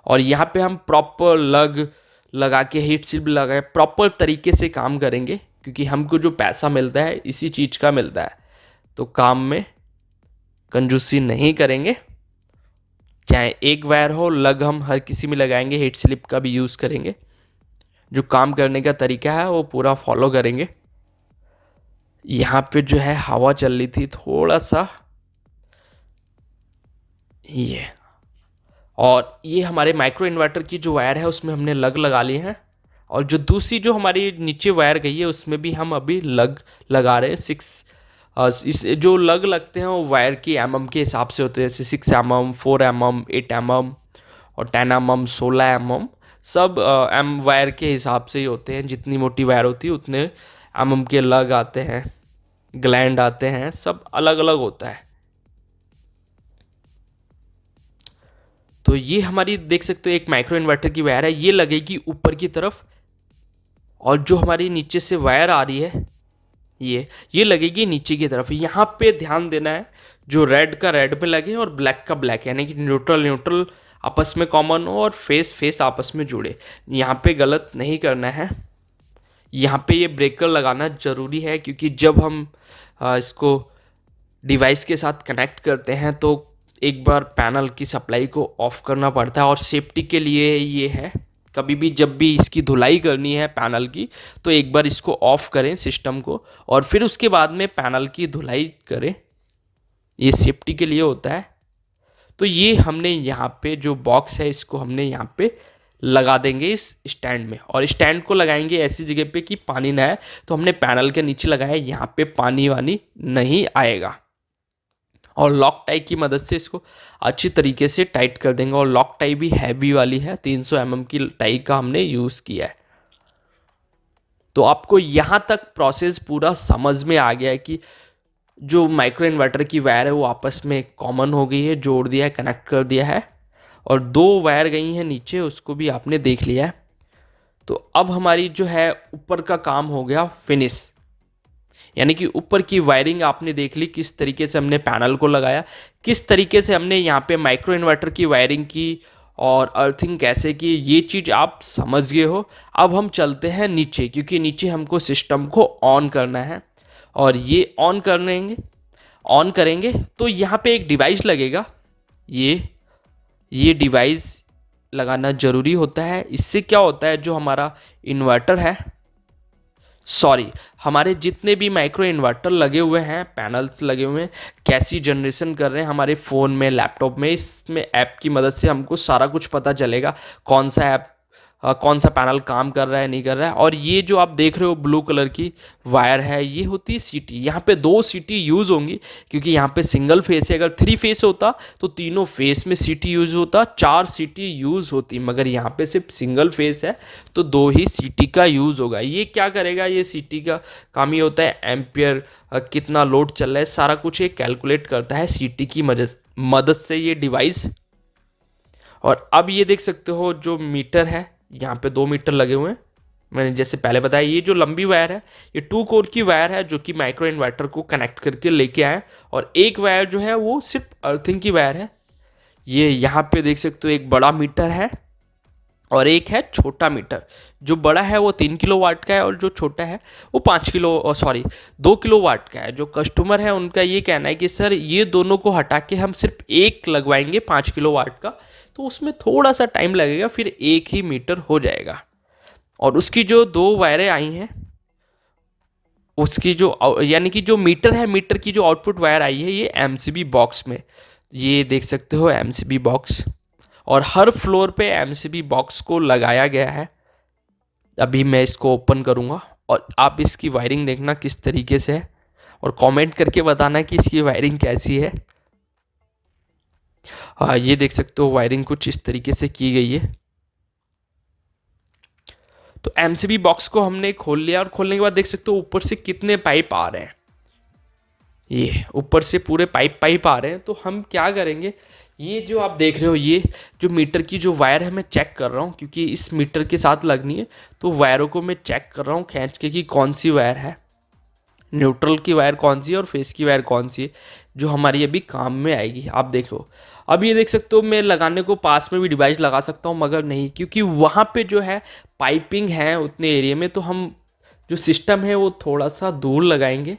और यहाँ पे हम प्रॉपर लगा के हीट शिल्ड लगा के प्रॉपर तरीके से काम करेंगे, क्योंकि हमको जो पैसा मिलता है इसी चीज़ का मिलता है, तो काम में कंजूसी नहीं करेंगे। चाहे एक वायर हो, लग हम हर किसी में लगाएंगे, हीट स्लिप का भी यूज़ करेंगे। जो काम करने का तरीका है वो पूरा फॉलो करेंगे। यहाँ पे जो है हवा चल रही थी थोड़ा सा, ये, और ये हमारे माइक्रो इन्वर्टर की जो वायर है उसमें हमने लग लगा लिए हैं। और जो दूसरी जो हमारी नीचे वायर गई है उसमें भी हम अभी लग लगा रहे हैं। इस जो लग लगते हैं वो वायर की के हिसाब से होते हैं, जैसे 6 mm, 4 mm, 8 mm और 10 mm, 16 mm। सब वायर के हिसाब से ही होते हैं। जितनी मोटी वायर होती है उतने के लग आते हैं, ग्लैंड आते हैं, सब अलग अलग होता है। तो ये हमारी देख सकते हो एक माइक्रो इन्वर्टर की वायर है, ये लगेगी ऊपर की तरफ। और जो हमारी नीचे से वायर आ रही है ये लगेगी नीचे की तरफ। यहाँ पे ध्यान देना है, जो रेड का रेड में लगे और ब्लैक का ब्लैक, यानी कि न्यूट्रल न्यूट्रल आपस में कॉमन हो और फेस फेस आपस में जुड़े। यहाँ पे गलत नहीं करना है। यहाँ पे ये ब्रेकर लगाना ज़रूरी है, क्योंकि जब हम इसको डिवाइस के साथ कनेक्ट करते हैं तो एक बार पैनल की सप्लाई को ऑफ करना पड़ता है। और सेफ्टी के लिए ये है, कभी भी जब भी इसकी धुलाई करनी है पैनल की, तो एक बार इसको ऑफ करें सिस्टम को, और फिर उसके बाद में पैनल की धुलाई करें। ये सेफ्टी के लिए होता है। तो ये हमने यहाँ पे जो बॉक्स है इसको हमने यहाँ पे लगा देंगे इस स्टैंड में, और स्टैंड को लगाएंगे ऐसी जगह पे कि पानी ना आए। तो हमने पैनल के नीचे लगाया, यहाँ पे पानी वानी नहीं आएगा। और लॉक टाई की मदद से इसको अच्छी तरीके से टाइट कर देंगे। और लॉक टाई भी हैवी वाली है, 300 mm की टाई का हमने यूज़ किया है। तो आपको यहाँ तक प्रोसेस पूरा समझ में आ गया है कि जो माइक्रो इन्वर्टर की वायर है वो आपस में कॉमन हो गई है, जोड़ दिया है, कनेक्ट कर दिया है। और 2 वायर गई हैं नीचे, उसको भी आपने देख लिया है। तो अब हमारी जो है ऊपर का काम हो गया फिनिश, यानी कि ऊपर की वायरिंग आपने देख ली, किस तरीके से हमने पैनल को लगाया, किस तरीके से हमने यहाँ पे माइक्रो इन्वर्टर की वायरिंग की और अर्थिंग कैसे की, ये चीज़ आप समझ गए हो। अब हम चलते हैं नीचे, क्योंकि नीचे हमको सिस्टम को ऑन करना है। और ये ऑन करेंगे तो यहाँ पे एक डिवाइस लगेगा। ये डिवाइस लगाना ज़रूरी होता है। इससे क्या होता है, जो हमारा इन्वर्टर है, हमारे जितने भी माइक्रो इन्वर्टर लगे हुए हैं, पैनल्स लगे हुए हैं, कैसी जनरेशन कर रहे हैं हमारे फ़ोन में, लैपटॉप में, इसमें ऐप की मदद से हमको सारा कुछ पता चलेगा। कौन सा ऐप कौन सा पैनल काम कर रहा है, नहीं कर रहा है। और ये जो आप देख रहे हो ब्लू कलर की वायर है, ये होती है सीटी। यहाँ पे 2 सीटी यूज़ होंगी, क्योंकि यहाँ पे सिंगल फेस है। अगर 3 फेस होता तो तीनों फेस में सीटी यूज़ होता, 4 सीटी यूज़ होती। मगर यहाँ पे सिर्फ सिंगल फेस है तो 2 ही सीटी का यूज़ होगा। ये क्या करेगा, ये सीटी का काम ही होता है एम्पियर, कितना लोड चल रहा है, सारा कुछ ये कैलकुलेट करता है सीटी की मदद से ये डिवाइस। और अब ये देख सकते हो जो मीटर है, यहाँ पे 2 मीटर लगे हुए हैं। मैंने जैसे पहले बताया, ये जो लंबी वायर है ये 2 कोर की वायर है, जो कि माइक्रो इन्वर्टर को कनेक्ट करके लेके आए। और एक वायर जो है वो सिर्फ अर्थिंग की वायर है। ये यहाँ पे देख सकते हो एक बड़ा मीटर है और एक है छोटा मीटर। जो बड़ा है वो 3 किलोवाट का है और जो छोटा है वो 2 किलोवाट का है। जो कस्टमर है उनका ये कहना है कि सर ये दोनों को हटा के हम सिर्फ एक लगवाएंगे 5 किलोवाट का, तो उसमें थोड़ा सा टाइम लगेगा, फिर एक ही मीटर हो जाएगा। और उसकी जो 2 वायरें आई हैं, उसकी जो यानी कि जो मीटर है, मीटर की जो आउटपुट वायर आई है ये एमसीबी बॉक्स में, ये देख सकते हो एमसीबी बॉक्स। और हर फ्लोर पे एमसीबी बॉक्स को लगाया गया है। अभी मैं इसको ओपन करूँगा और आप इसकी वायरिंग देखना किस तरीके से है, और कमेंट करके बताना कि इसकी वायरिंग कैसी है। ये देख सकते हो वायरिंग कुछ इस तरीके से की गई है। तो एमसीबी बॉक्स को हमने खोल लिया, और खोलने के बाद देख सकते हो ऊपर से कितने पाइप आ रहे हैं। ये ऊपर से पूरे पाइप आ रहे हैं। तो हम क्या करेंगे, ये जो आप देख रहे हो, ये जो मीटर की जो वायर है मैं चेक कर रहा हूँ, क्योंकि इस मीटर के साथ लगनी है। तो वायरों को मैं चेक कर रहा हूँ खींच के कि कौन सी वायर है, न्यूट्रल की वायर कौन सी है और फेस की वायर कौन सी है, जो हमारी अभी काम में आएगी। आप देख लो, अब ये देख सकते हो मैं लगाने को पास में भी डिवाइस लगा सकता हूँ, मगर नहीं, क्योंकि वहाँ पे जो है पाइपिंग है उतने एरिया में। तो हम जो सिस्टम है वो थोड़ा सा दूर लगाएंगे,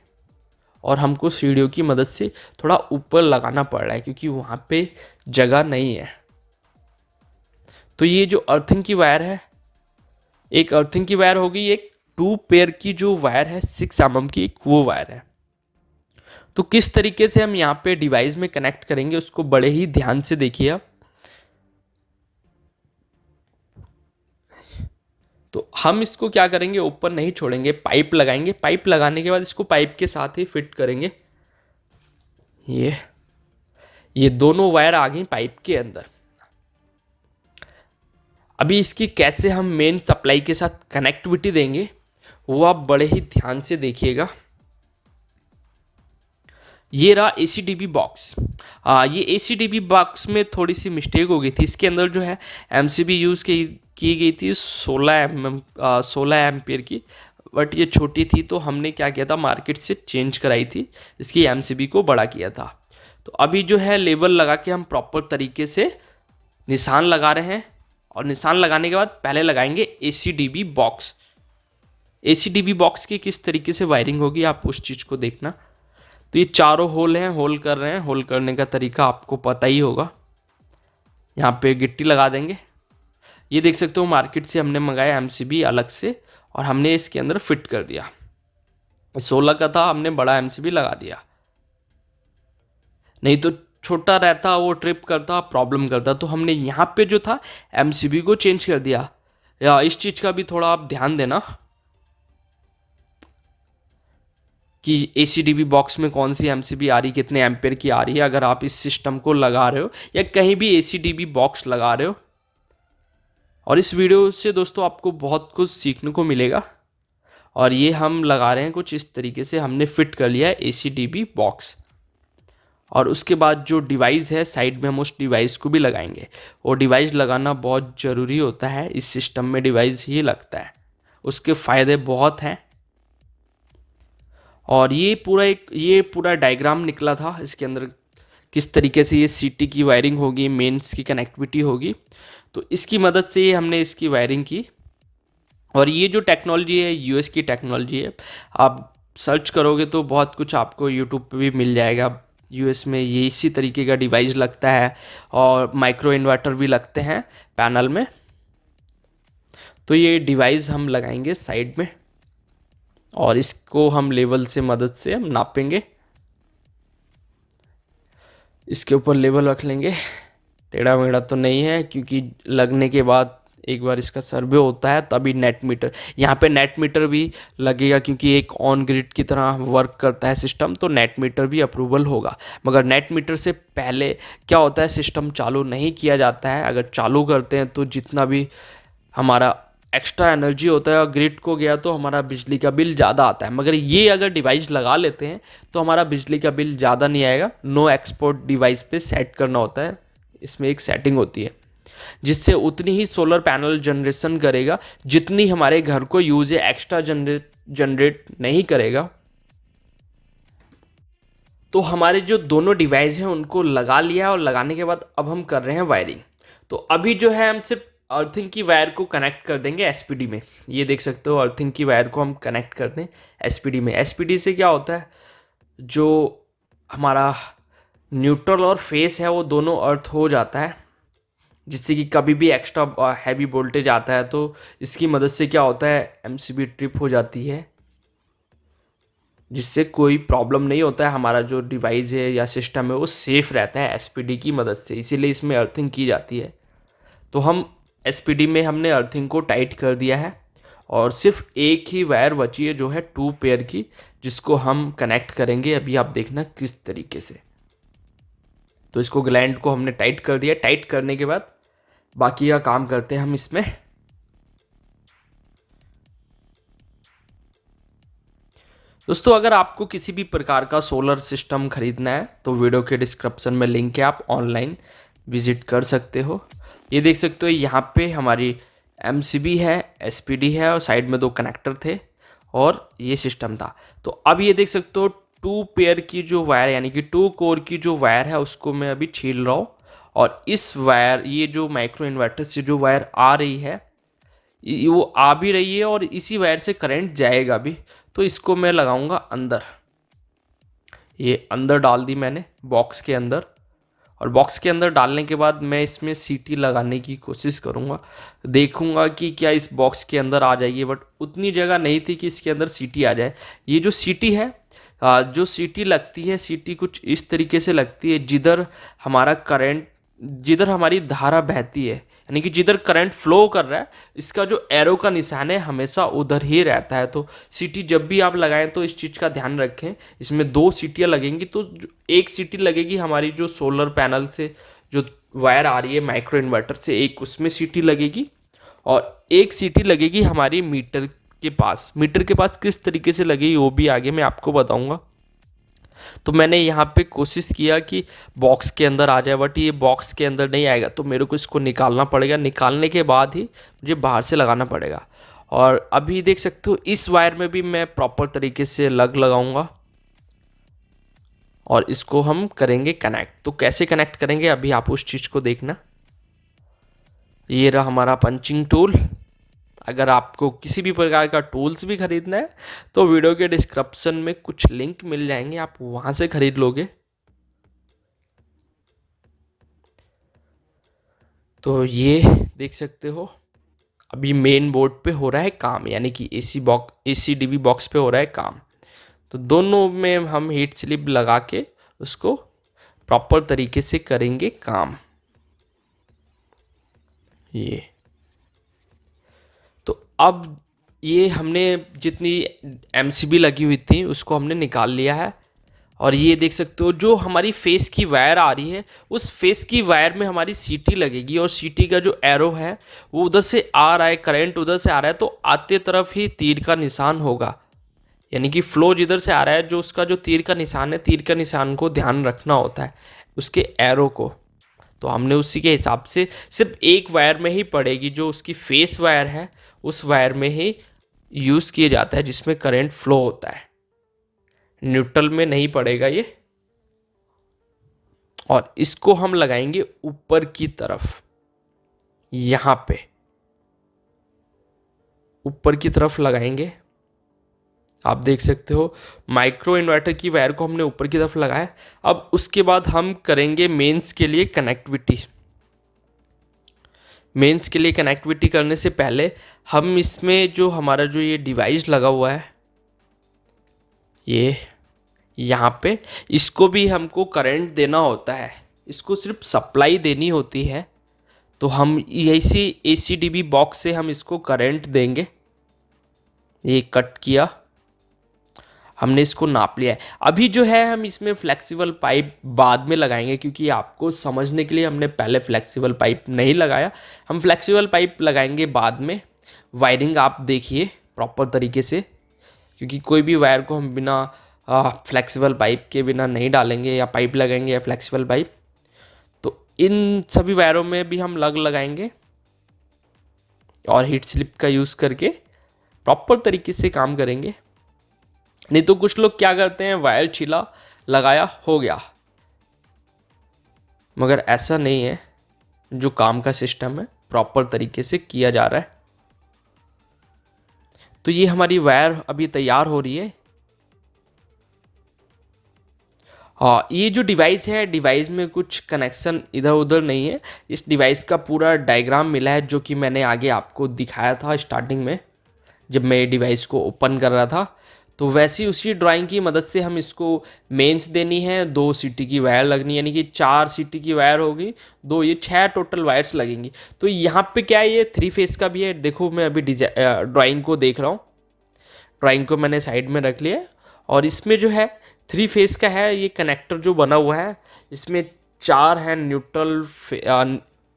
और हमको सीढ़ियों की मदद से थोड़ा ऊपर लगाना पड़ रहा है, क्योंकि वहाँ पे जगह नहीं है। तो ये जो अर्थिंग की वायर है, एक अर्थिंग की वायर होगी, एक 2 पेयर की जो वायर है 6 mm की, एक वो वायर है। तो किस तरीके से हम यहाँ पे डिवाइस में कनेक्ट करेंगे उसको बड़े ही ध्यान से देखिए आप। तो हम इसको क्या करेंगे, ऊपर नहीं छोड़ेंगे, पाइप लगाएंगे। पाइप लगाने के बाद इसको पाइप के साथ ही फिट करेंगे। ये दोनों वायर आ गई पाइप के अंदर। अभी इसकी कैसे हम मेन सप्लाई के साथ कनेक्टिविटी देंगे वो आप बड़े ही ध्यान से देखिएगा। ये रहा ACDB बॉक्स। ये ACDB बॉक्स में थोड़ी सी मिस्टेक हो गई थी। इसके अंदर जो है MCB यूज़ की गई थी 16 एम्पियर की, बट ये छोटी थी तो हमने क्या किया था, मार्केट से चेंज कराई थी, इसकी MCB को बड़ा किया था। तो अभी जो है लेबल लगा के हम प्रॉपर तरीके से निशान लगा रहे हैं, और निशान लगाने के बाद पहले लगाएंगे ACDB बॉक्स। ACDB बॉक्स की किस तरीके से वायरिंग होगी आप उस चीज़ को देखना। तो ये चारों होल हैं, होल कर रहे हैं। होल करने का तरीका आपको पता ही होगा। यहाँ पे गिट्टी लगा देंगे। ये देख सकते हो मार्केट से हमने मंगाया MCB अलग से, और हमने इसके अंदर फिट कर दिया। 16 का था, हमने बड़ा MCB लगा दिया, नहीं तो छोटा रहता वो ट्रिप करता, प्रॉब्लम करता। तो हमने यहाँ पे जो था MCB को चेंज कर दिया। या इस चीज़ का भी थोड़ा आप ध्यान देना कि ACDB बॉक्स में कौन सी MCB आ रही, कितने एम्पेयर की आ रही है, अगर आप इस सिस्टम को लगा रहे हो या कहीं भी ACDB बॉक्स लगा रहे हो। और इस वीडियो से दोस्तों आपको बहुत कुछ सीखने को मिलेगा। और ये हम लगा रहे हैं कुछ इस तरीके से, हमने फिट कर लिया है ACDB बॉक्स। और उसके बाद जो डिवाइस है साइड में हम उस डिवाइस को भी लगाएंगे। और डिवाइस लगाना बहुत ज़रूरी होता है, इस सिस्टम में डिवाइस ही लगता है, उसके फ़ायदे बहुत हैं। और ये पूरा डायग्राम निकला था इसके अंदर, किस तरीके से ये CT की वायरिंग होगी, मेंस की कनेक्टिविटी होगी। तो इसकी मदद से हमने इसकी वायरिंग की। और ये जो टेक्नोलॉजी है US की टेक्नोलॉजी है, आप सर्च करोगे तो बहुत कुछ आपको यूट्यूब पे भी मिल जाएगा। US में ये इसी तरीके का डिवाइस लगता है, और माइक्रो इन्वर्टर भी लगते हैं पैनल में। तो ये डिवाइस हम लगाएंगे साइड में, और इसको हम लेवल से मदद से हम नापेंगे। इसके ऊपर लेवल रख लेंगे, टेढ़ा मेढ़ा तो नहीं है, क्योंकि लगने के बाद एक बार इसका सर्वे होता है तभी नेट मीटर, यहाँ पे नेट मीटर भी लगेगा, क्योंकि एक ऑन ग्रिड की तरह वर्क करता है सिस्टम, तो नेट मीटर भी अप्रूवल होगा। मगर नेट मीटर से पहले क्या होता है, सिस्टम चालू नहीं किया जाता है। अगर चालू करते हैं तो जितना भी हमारा एक्स्ट्रा एनर्जी होता है और ग्रिड को गया तो हमारा बिजली का बिल ज़्यादा आता है। मगर ये अगर डिवाइस लगा लेते हैं तो हमारा बिजली का बिल ज़्यादा नहीं आएगा। नो एक्सपोर्ट डिवाइस पे सेट करना होता है, इसमें एक सेटिंग होती है जिससे उतनी ही सोलर पैनल जनरेशन करेगा जितनी हमारे घर को यूज है, एक्स्ट्रा जनरेट नहीं करेगा। तो हमारे जो दोनों डिवाइस हैं उनको लगा लिया, और लगाने के बाद अब हम कर रहे हैं वायरिंग। तो अभी जो है हम सिर्फ अर्थिंग की वायर को कनेक्ट कर देंगे SPD में। ये देख सकते हो अर्थिंग की वायर को हम कनेक्ट कर दें SPD में। SPD से क्या होता है, जो हमारा न्यूट्रल और फेस है वो दोनों अर्थ हो जाता है, जिससे कि कभी भी एक्स्ट्रा हैवी वोल्टेज आता है तो इसकी मदद से क्या होता है, MCB ट्रिप हो जाती है, जिससे कोई प्रॉब्लम नहीं होता है। हमारा जो डिवाइस है या सिस्टम है वो सेफ़ रहता है SPD की मदद से, इसीलिए इसमें अर्थिंग की जाती है। तो हम SPD में हमने अर्थिंग को टाइट कर दिया है, और सिर्फ एक ही वायर बची है जो है 2 पेयर की, जिसको हम कनेक्ट करेंगे। अभी आप देखना किस तरीके से। तो इसको ग्लैंड को हमने टाइट कर दिया। टाइट करने के बाद बाकी का काम करते हैं हम इसमें। दोस्तों अगर आपको किसी भी प्रकार का सोलर सिस्टम खरीदना है तो वीडियो के डिस्क्रिप्शन में लिंक है, आप ऑनलाइन विजिट कर सकते हो। ये देख सकते हो यहाँ पे हमारी MCB है, SPD है, और साइड में 2 कनेक्टर थे, और ये सिस्टम था। तो अब ये देख सकते हो 2 पेयर की जो वायर, यानी कि 2 कोर की जो वायर है उसको मैं अभी छील रहा हूँ। और इस वायर, ये जो माइक्रो इन्वर्टर से जो वायर आ रही है वो आ भी रही है, और इसी वायर से करंट जाएगा भी। तो इसको मैं लगाऊंगा अंदर, ये अंदर डाल दी मैंने बॉक्स के अंदर, और बॉक्स के अंदर डालने के बाद मैं इसमें सीटी लगाने की कोशिश करूँगा, देखूँगा कि क्या इस बॉक्स के अंदर आ जाएगी, बट उतनी जगह नहीं थी कि इसके अंदर सीटी आ जाए। ये जो सीटी है, जो सीटी लगती है, सीटी कुछ इस तरीके से लगती है जिधर हमारा करंट, जिधर हमारी धारा बहती है, यानी कि जिधर करंट फ्लो कर रहा है, इसका जो एरो का निशान है हमेशा उधर ही रहता है। तो सीटी जब भी आप लगाएं तो इस चीज़ का ध्यान रखें, इसमें 2 सीटियाँ लगेंगी। तो एक सीटी लगेगी हमारी जो सोलर पैनल से जो वायर आ रही है माइक्रो इन्वर्टर से, एक उसमें सीटी लगेगी, और एक सीटी लगेगी हमारी मीटर के पास। मीटर के पास किस तरीके से लगेगी वो भी आगे मैं आपको बताऊंगा। तो मैंने यहाँ पे कोशिश किया कि बॉक्स के अंदर आ जाए, बट ये बॉक्स के अंदर नहीं आएगा, तो मेरे को इसको निकालना पड़ेगा। निकालने के बाद ही मुझे बाहर से लगाना पड़ेगा। और अभी देख सकते हो इस वायर में भी मैं प्रॉपर तरीके से लगाऊंगा और इसको हम करेंगे कनेक्ट। तो कैसे कनेक्ट करेंगे अभी आप उस चीज़ को देखना। ये रहा हमारा पंचिंग टूल। अगर आपको किसी भी प्रकार का टूल्स भी खरीदना है तो वीडियो के डिस्क्रिप्शन में कुछ लिंक मिल जाएंगे, आप वहां से खरीद लोगे। तो ये देख सकते हो अभी मेन बोर्ड पे हो रहा है काम, यानी कि ACDB बॉक्स पे हो रहा है काम। तो दोनों में हम हीट स्लिप लगा के उसको प्रॉपर तरीके से करेंगे काम। ये तो अब ये हमने जितनी MCB लगी हुई थी उसको हमने निकाल लिया है। और ये देख सकते हो जो हमारी फेस की वायर आ रही है, उस फेस की वायर में हमारी सीटी लगेगी, और सीटी का जो एरो है वो उधर से आ रहा है, करंट उधर से आ रहा है, तो आते तरफ ही तीर का निशान होगा। यानी कि फ्लो जिधर से आ रहा है, जो उसका जो तीर का निशान है, तीर का निशान को ध्यान रखना होता है उसके एरो को। तो हमने उसी के हिसाब से सिर्फ एक वायर में ही पड़ेगी, जो उसकी फेस वायर है उस वायर में ही यूज़ किया जाता है जिसमें करंट फ्लो होता है, न्यूट्रल में नहीं पड़ेगा ये। और इसको हम लगाएंगे ऊपर की तरफ, यहां पे ऊपर की तरफ लगाएंगे। आप देख सकते हो माइक्रो इन्वर्टर की वायर को हमने ऊपर की तरफ लगाया। अब उसके बाद हम करेंगे मेंस के लिए कनेक्टिविटी। मेंस के लिए कनेक्टिविटी करने से पहले हम इसमें जो हमारा जो ये डिवाइस लगा हुआ है, ये यहाँ पे, इसको भी हमको करंट देना होता है, इसको सिर्फ सप्लाई देनी होती है। तो हम इसी ACDB बॉक्स से हम इसको करंट देंगे। ये कट किया, हमने इसको नाप लिया है। अभी जो है हम इसमें फ्लेक्सिबल पाइप बाद में लगाएंगे, क्योंकि आपको समझने के लिए हमने पहले फ्लेक्सिबल पाइप नहीं लगाया। हम फ्लेक्सिबल पाइप लगाएंगे बाद में। वायरिंग आप देखिए प्रॉपर तरीके से, क्योंकि कोई भी वायर को हम बिना फ्लेक्सिबल पाइप के बिना नहीं डालेंगे, या पाइप लगाएंगे या फ्लेक्सिबल पाइप। तो इन सभी वायरों में भी हम लगाएंगे और हीट स्लिप का यूज़ करके प्रॉपर तरीके से काम करेंगे। नहीं तो कुछ लोग क्या करते हैं, वायर छीला, लगाया, हो गया, मगर ऐसा नहीं है। जो काम का सिस्टम है प्रॉपर तरीके से किया जा रहा है। तो ये हमारी वायर अभी तैयार हो रही है। हाँ, ये जो डिवाइस है, डिवाइस में कुछ कनेक्शन इधर उधर नहीं है। इस डिवाइस का पूरा डायग्राम मिला है, जो कि मैंने आगे आपको दिखाया था स्टार्टिंग में जब मैं डिवाइस को ओपन कर रहा था। तो वैसी उसी ड्राइंग की मदद से हम इसको मेंस देनी है, 2 सीटी की वायर लगनी, यानी कि 4 सीटी की वायर होगी, 2 ये 6 टोटल वायर्स लगेंगी। तो यहाँ पे क्या है, ये 3 फेस का भी है। देखो मैं अभी ड्राइंग को देख रहा हूँ, ड्राइंग को मैंने साइड में रख लिया, और इसमें जो है 3 फेस का है। ये कनेक्टर जो बना हुआ है, इसमें 4 है न्यूट्रल,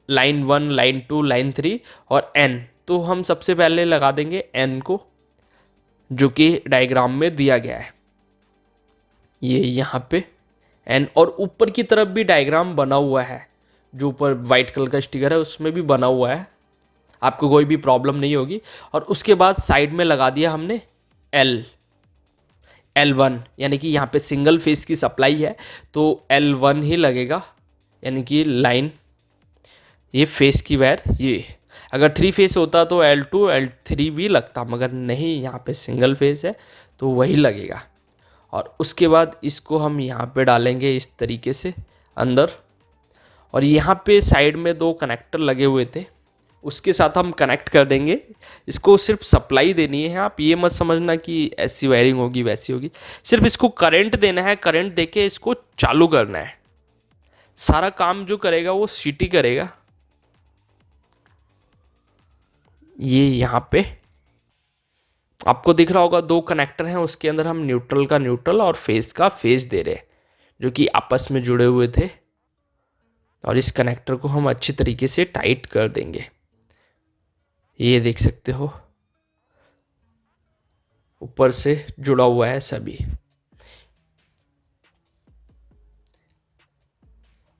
लाइन 1, लाइन 2, लाइन 3 और N। तो हम सबसे पहले लगा देंगे N को, जो कि डायग्राम में दिया गया है, ये यहाँ पे N। और ऊपर की तरफ भी डायग्राम बना हुआ है, जो ऊपर वाइट कलर का स्टिकर है उसमें भी बना हुआ है, आपको कोई भी प्रॉब्लम नहीं होगी। और उसके बाद साइड में लगा दिया हमने L1, यानी कि यहाँ पे सिंगल फेस की सप्लाई है तो L1 ही लगेगा, यानी कि लाइन, ये फेस की वायर। ये अगर 3 फेस होता तो L2 L3 भी लगता, मगर नहीं, यहाँ पे सिंगल फेस है तो वही लगेगा। और उसके बाद इसको हम यहाँ पे डालेंगे इस तरीके से अंदर। और यहाँ पे साइड में दो कनेक्टर लगे हुए थे, उसके साथ हम कनेक्ट कर देंगे। इसको सिर्फ सप्लाई देनी है, आप ये मत समझना कि ऐसी वायरिंग होगी वैसी होगी, सिर्फ इसको करंट देना है, करंट देके इसको चालू करना है। सारा काम जो करेगा वो सीटी करेगा। ये यहाँ पे आपको दिख रहा होगा दो कनेक्टर हैं, उसके अंदर हम न्यूट्रल का न्यूट्रल और फेस का फेस दे रहे हैं, जो कि आपस में जुड़े हुए थे। और इस कनेक्टर को हम अच्छी तरीके से टाइट कर देंगे। ये देख सकते हो ऊपर से जुड़ा हुआ है सभी।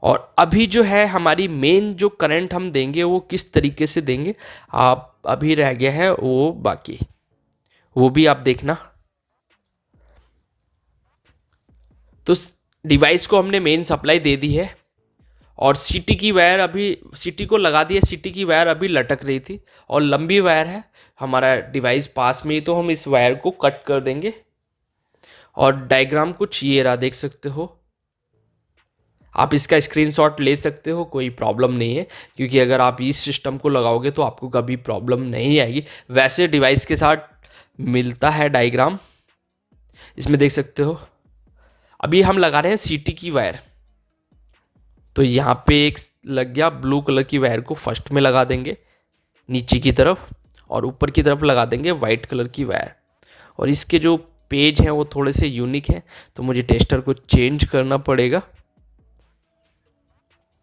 और अभी जो है हमारी मेन जो करंट हम देंगे वो किस तरीके से देंगे, आप अभी रह गया है वो बाकी, वो भी आप देखना। तो डिवाइस को हमने मेन सप्लाई दे दी है और सीटी की वायर अभी सीटी को लगा दिया। सीटी की वायर अभी लटक रही थी और लंबी वायर है, हमारा डिवाइस पास में ही, तो हम इस वायर को कट कर देंगे। और डायग्राम कुछ ये रहा, देख सकते हो। आप इसका स्क्रीनशॉट ले सकते हो, कोई प्रॉब्लम नहीं है, क्योंकि अगर आप इस सिस्टम को लगाओगे तो आपको कभी प्रॉब्लम नहीं आएगी। वैसे डिवाइस के साथ मिलता है डायग्राम, इसमें देख सकते हो। अभी हम लगा रहे हैं सीटी की वायर, तो यहाँ पे एक लग गया, ब्लू कलर की वायर को फर्स्ट में लगा देंगे नीचे की तरफ, और ऊपर की तरफ लगा देंगे वाइट कलर की वायर। और इसके जो पेज हैं वो थोड़े से यूनिक हैं, तो मुझे टेस्टर को चेंज करना पड़ेगा।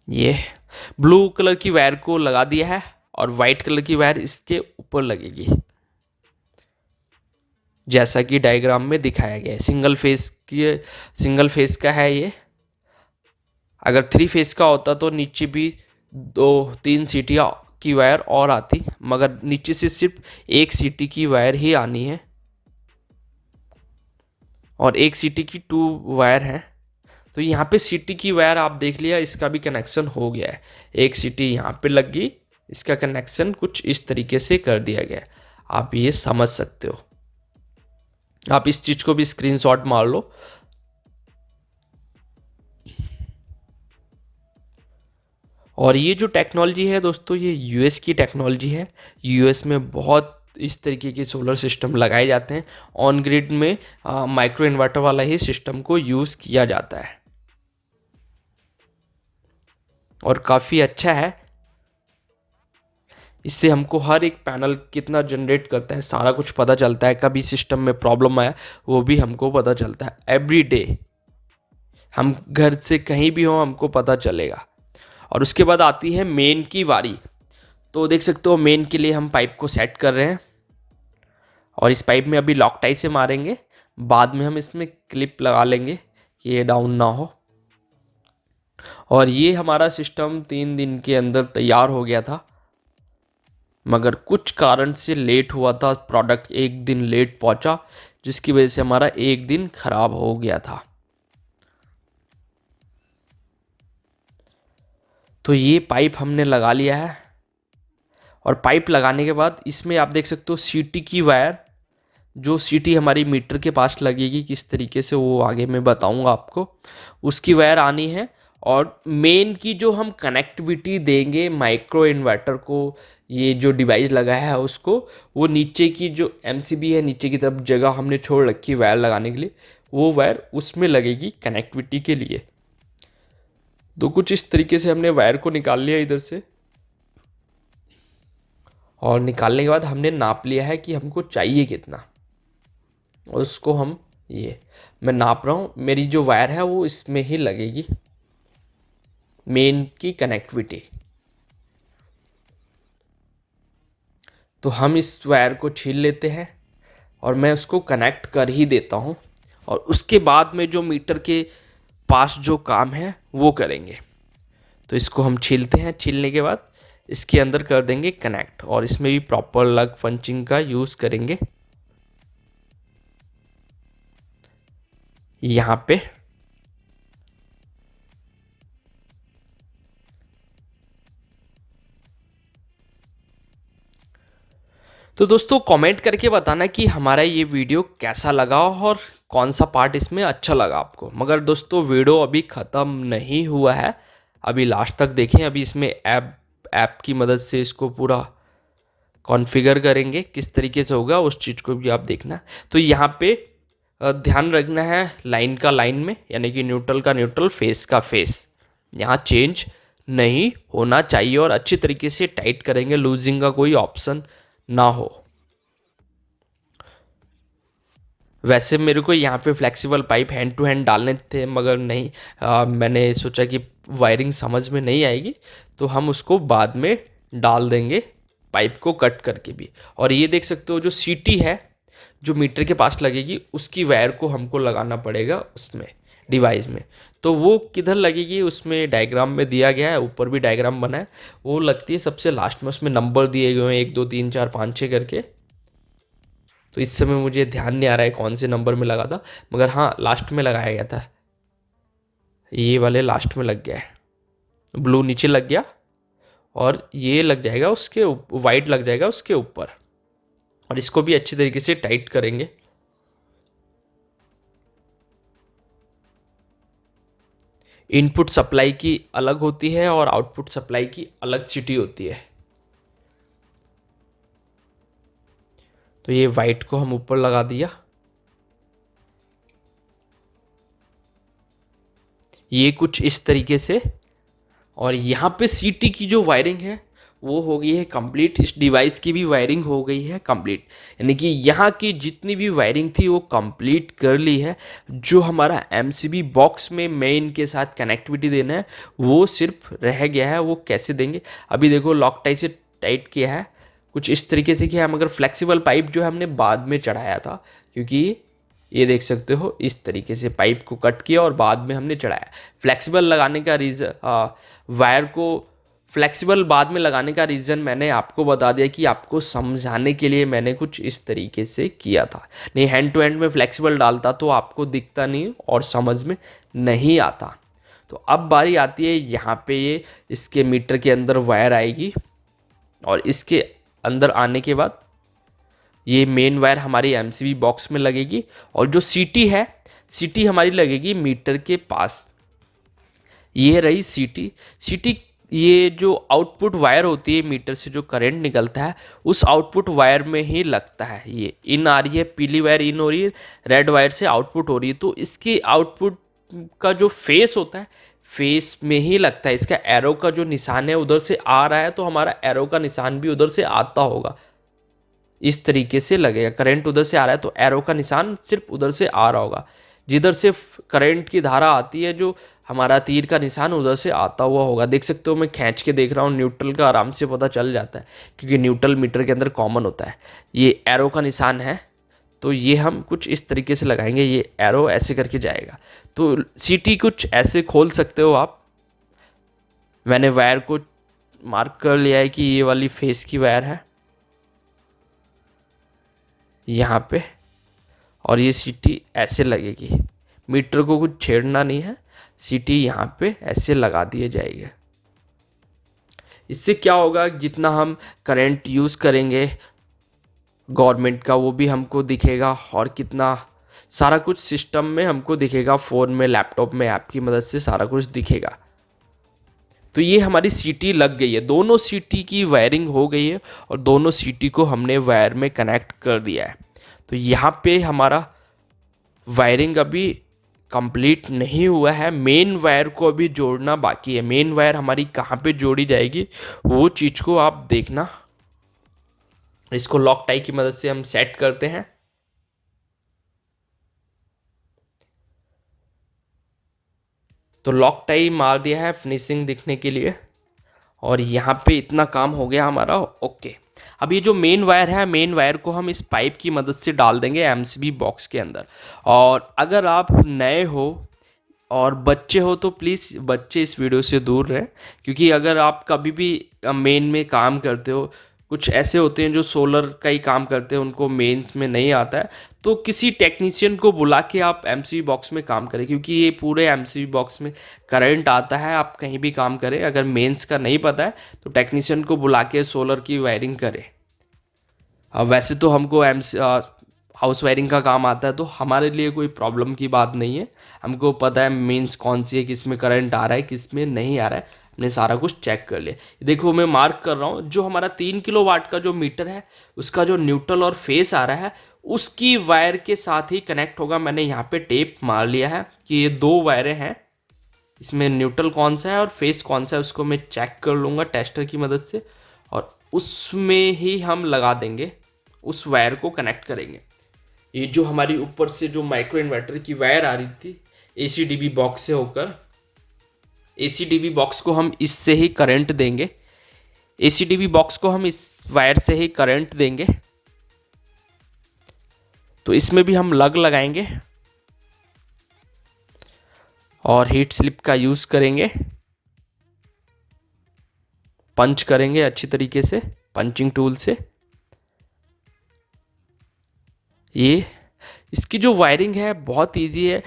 ये ब्लू कलर की वायर को लगा दिया है और वाइट कलर की वायर इसके ऊपर लगेगी, जैसा कि डायग्राम में दिखाया गया है। सिंगल फेस का है ये। अगर 3 फेस का होता तो नीचे भी 2-3 सीटियाँ की वायर और आती, मगर नीचे से सिर्फ एक सीटी की वायर ही आनी है और एक सीटी की 2 वायर हैं। तो यहाँ पे सीटी की वायर आप देख लिया, इसका भी कनेक्शन हो गया है। एक सीटी यहाँ पे लग गई, इसका कनेक्शन कुछ इस तरीके से कर दिया गया है, आप ये समझ सकते हो। आप इस चीज को भी स्क्रीनशॉट मार लो। और ये जो टेक्नोलॉजी है दोस्तों, ये यूएस की टेक्नोलॉजी है। यूएस में बहुत इस तरीके के सोलर सिस्टम लगाए जाते हैं। ऑन ग्रिड में माइक्रो इन्वर्टर वाला ही सिस्टम को यूज़ किया जाता है और काफ़ी अच्छा है। इससे हमको हर एक पैनल कितना जनरेट करता है सारा कुछ पता चलता है। कभी सिस्टम में प्रॉब्लम आया वो भी हमको पता चलता है। एवरी डे हम घर से कहीं भी हो हमको पता चलेगा। और उसके बाद आती है मेन की बारी। तो देख सकते हो मेन के लिए हम पाइप को सेट कर रहे हैं और इस पाइप में अभी लॉक टाई से मारेंगे, बाद में हम इसमें क्लिप लगा लेंगे कि ये डाउन ना हो। और ये हमारा सिस्टम 3 दिन के अंदर तैयार हो गया था, मगर कुछ कारण से लेट हुआ था। प्रोडक्ट 1 दिन लेट पहुंचा, जिसकी वजह से हमारा 1 दिन खराब हो गया था। तो ये पाइप हमने लगा लिया है और पाइप लगाने के बाद इसमें आप देख सकते हो सीटी की वायर, जो सीटी हमारी मीटर के पास लगेगी किस तरीके से वो आगे मैं बताऊंगा आपको, उसकी वायर आनी है। और मेन की जो हम कनेक्टिविटी देंगे माइक्रो इन्वर्टर को, ये जो डिवाइस लगा है उसको, वो नीचे की जो एमसीबी है नीचे की तरफ जगह हमने छोड़ रखी वायर लगाने के लिए, वो वायर उसमें लगेगी कनेक्टिविटी के लिए। तो कुछ इस तरीके से हमने वायर को निकाल लिया इधर से, और निकालने के बाद हमने नाप लिया है कि हमको चाहिए कितना। उसको हम ये मैं नाप रहा हूँ, मेरी जो वायर है वो इसमें ही लगेगी, मेन की कनेक्टिविटी। तो हम इस वायर को छील लेते हैं और मैं उसको कनेक्ट कर ही देता हूँ, और उसके बाद में जो मीटर के पास जो काम है वो करेंगे। तो इसको हम छीलते हैं, छीलने के बाद इसके अंदर कर देंगे कनेक्ट, और इसमें भी प्रॉपर लग पंचिंग का यूज़ करेंगे यहाँ पे। तो दोस्तों कमेंट करके बताना कि हमारा ये वीडियो कैसा लगा और कौन सा पार्ट इसमें अच्छा लगा आपको। मगर दोस्तों वीडियो अभी ख़त्म नहीं हुआ है, अभी लास्ट तक देखें। अभी इसमें ऐप की मदद से इसको पूरा कॉन्फ़िगर करेंगे, किस तरीके से होगा उस चीज़ को भी आप देखना। तो यहाँ पे ध्यान रखना है लाइन का लाइन में, यानी कि न्यूट्रल का न्यूट्रल, फेस का फेस, यहाँ चेंज नहीं होना चाहिए और अच्छी तरीके से टाइट करेंगे, लूजिंग का कोई ऑप्शन ना हो। वैसे मेरे को यहाँ पे flexible pipe hand to hand डालने थे, मगर नहीं, मैंने सोचा कि वायरिंग समझ में नहीं आएगी तो हम उसको बाद में डाल देंगे, पाइप को कट करके भी। और ये देख सकते हो जो सीटी है जो मीटर के पास लगेगी उसकी वायर को हमको लगाना पड़ेगा उसमें डिवाइस में। तो वो किधर लगेगी उसमें डायग्राम में दिया गया है, ऊपर भी डायग्राम बना है, वो लगती है सबसे लास्ट में, उसमें नंबर दिए गए हैं 1 2 3 4 5 6 करके। तो इस समय मुझे ध्यान नहीं आ रहा है कौन से नंबर में लगा था, मगर हाँ लास्ट में लगाया गया था, ये वाले लास्ट में लग गया है। ब्लू नीचे लग गया और ये लग जाएगा उसके वाइट लग जाएगा उसके ऊपर। और इसको भी अच्छी तरीके से टाइट करेंगे। इनपुट सप्लाई की अलग होती है और आउटपुट सप्लाई की अलग सिटी होती है। तो ये वाइट को हम ऊपर लगा दिया, ये कुछ इस तरीके से। और यहाँ पे सीटी की जो वायरिंग है वो हो गई है कंप्लीट, इस डिवाइस की भी वायरिंग हो गई है कंप्लीट, यानी कि यहाँ की जितनी भी वायरिंग थी वो कंप्लीट कर ली है। जो हमारा एमसीबी बॉक्स में मेन के साथ कनेक्टिविटी देना है वो सिर्फ रह गया है, वो कैसे देंगे। अभी देखो लॉक टाई से टाइट किया है, कुछ इस तरीके से किया है, मगर फ्लेक्सिबल पाइप जो है हमने बाद में चढ़ाया था, क्योंकि ये देख सकते हो इस तरीके से पाइप को कट किया और बाद में हमने चढ़ाया। फ्लेक्सिबल लगाने का रीज़न, वायर को फ्लेक्सिबल बाद में लगाने का रीज़न मैंने आपको बता दिया कि आपको समझाने के लिए मैंने कुछ इस तरीके से किया था। नहीं हैंड टू हैंड में फ्लेक्सिबल डालता तो आपको दिखता नहीं और समझ में नहीं आता। तो अब बारी आती है यहाँ पे, ये इसके मीटर के अंदर वायर आएगी और इसके अंदर आने के बाद ये मेन वायर हमारी एमसीबी बॉक्स में लगेगी और जो सीटी है, सीटी हमारी लगेगी मीटर के पास। ये रही सीटी। सीटी ये जो आउटपुट वायर होती है मीटर से जो करंट निकलता है उस आउटपुट वायर में ही लगता है। ये इन आ रही है, पीली वायर इन हो रही है, रेड वायर से आउटपुट हो रही है, तो इसके आउटपुट का जो फेस होता है फेस में ही लगता है। इसका एरो का जो निशान है उधर से आ रहा है तो हमारा एरो का निशान भी उधर से आता होगा, इस तरीके से लगेगा। करंट उधर से आ रहा है तो एरो का निशान सिर्फ उधर से आ रहा होगा, जिधर से करंट की धारा आती है जो हमारा तीर का निशान उधर से आता हुआ होगा। देख सकते हो मैं खींच के देख रहा हूँ, न्यूट्रल का आराम से पता चल जाता है क्योंकि न्यूट्रल मीटर के अंदर कॉमन होता है। ये एरो का निशान है तो ये हम कुछ इस तरीके से लगाएंगे, ये एरो ऐसे करके जाएगा। तो सीटी कुछ ऐसे खोल सकते हो आप। मैंने वायर को मार्क कर लिया है कि ये वाली फेस की वायर है यहाँ पे, और ये सीटी ऐसे लगेगी। मीटर को कुछ छेड़ना नहीं है, सीटी यहाँ पे ऐसे लगा दिए जाएंगे। इससे क्या होगा, जितना हम करंट यूज़ करेंगे गवर्नमेंट का वो भी हमको दिखेगा और कितना सारा कुछ सिस्टम में हमको दिखेगा, फ़ोन में लैपटॉप में ऐप की मदद से सारा कुछ दिखेगा। तो ये हमारी सीटी लग गई है, दोनों सीटी की वायरिंग हो गई है और दोनों सीटी को हमने वायर में कनेक्ट कर दिया है। तो यहाँ पे हमारा वायरिंग अभी कंप्लीट नहीं हुआ है, मेन वायर को अभी जोड़ना बाकी है। मेन वायर हमारी कहाँ पे जोड़ी जाएगी वो चीज़ को आप देखना। इसको लॉक टाई की मदद से हम सेट करते हैं। तो लॉक टाई मार दिया है फिनिशिंग दिखने के लिए और यहाँ पे इतना काम हो गया हमारा। ओके, अब ये जो मेन वायर है, मेन वायर को हम इस पाइप की मदद से डाल देंगे एमसीबी बॉक्स के अंदर। और अगर आप नए हो और बच्चे हो तो प्लीज़ बच्चे इस वीडियो से दूर रहें, क्योंकि अगर आप कभी भी मेन में काम करते हो, कुछ ऐसे होते हैं जो सोलर का ही काम करते हैं उनको मेंस में नहीं आता है, तो किसी टेक्नीशियन को बुला के आप एमसीबी बॉक्स में काम करें, क्योंकि ये पूरे एमसीबी बॉक्स में करंट आता है। आप कहीं भी काम करें, अगर मेंस का नहीं पता है तो टेक्नीशियन को बुला के सोलर की वायरिंग करें। वैसे तो हमको हाउस वायरिंग का काम आता है, तो हमारे लिए कोई प्रॉब्लम की बात नहीं है। हमको पता है मीन्स कौन सी है, किस में करंट आ रहा है, किस में नहीं आ रहा है, हमने सारा कुछ चेक कर लिया। देखो मैं मार्क कर रहा हूँ, जो हमारा 3 किलोवाट का जो मीटर है उसका जो न्यूट्रल और फेस आ रहा है उसकी वायर के साथ ही कनेक्ट होगा। मैंने यहाँ पे टेप मार लिया है कि ये 2 वायरें हैं, इसमें न्यूट्रल कौन सा है और फेस कौन सा है उसको मैं चेक कर लूँगा टेस्टर की मदद से, और उसमें ही हम लगा देंगे, उस वायर को कनेक्ट करेंगे। ये जो हमारी ऊपर से जो माइक्रो इन्वर्टर की वायर आ रही थी एसीडीबी बॉक्स से होकर, एसीडीबी बॉक्स को हम इससे ही करंट देंगे, एसीडीबी बॉक्स को हम इस वायर से ही करंट देंगे। तो इसमें भी हम लग लगाएंगे और हीट स्लिप का यूज करेंगे, पंच करेंगे अच्छी तरीके से पंचिंग टूल से। ये इसकी जो वायरिंग है बहुत इजी है।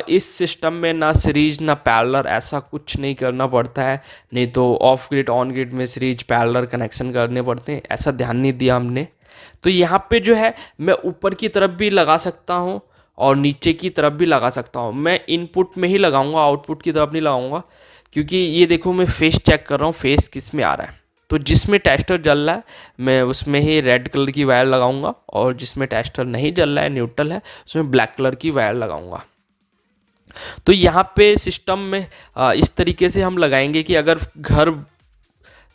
इस सिस्टम में ना सीरीज ना पैरेलल, ऐसा कुछ नहीं करना पड़ता है, नहीं तो ऑफ ग्रिड ऑन ग्रिड में सीरीज पैरेलल कनेक्शन करने पड़ते हैं, ऐसा ध्यान नहीं दिया हमने। तो यहाँ पे जो है मैं ऊपर की तरफ भी लगा सकता हूँ और नीचे की तरफ भी लगा सकता हूँ। मैं इनपुट में ही लगाऊंगा, आउटपुट की तरफ नहीं लगाऊंगा, क्योंकि ये देखो मैं फेस चेक कर रहा हूँ, फेस किस में आ रहा है। तो जिसमें टेस्टर जल रहा है मैं उसमें ही रेड कलर की वायर लगाऊंगा, और जिसमें टेस्टर नहीं जल रहा है, न्यूट्रल है, उसमें ब्लैक कलर की वायर लगाऊंगा। तो यहाँ पे सिस्टम में इस तरीके से हम लगाएंगे कि अगर घर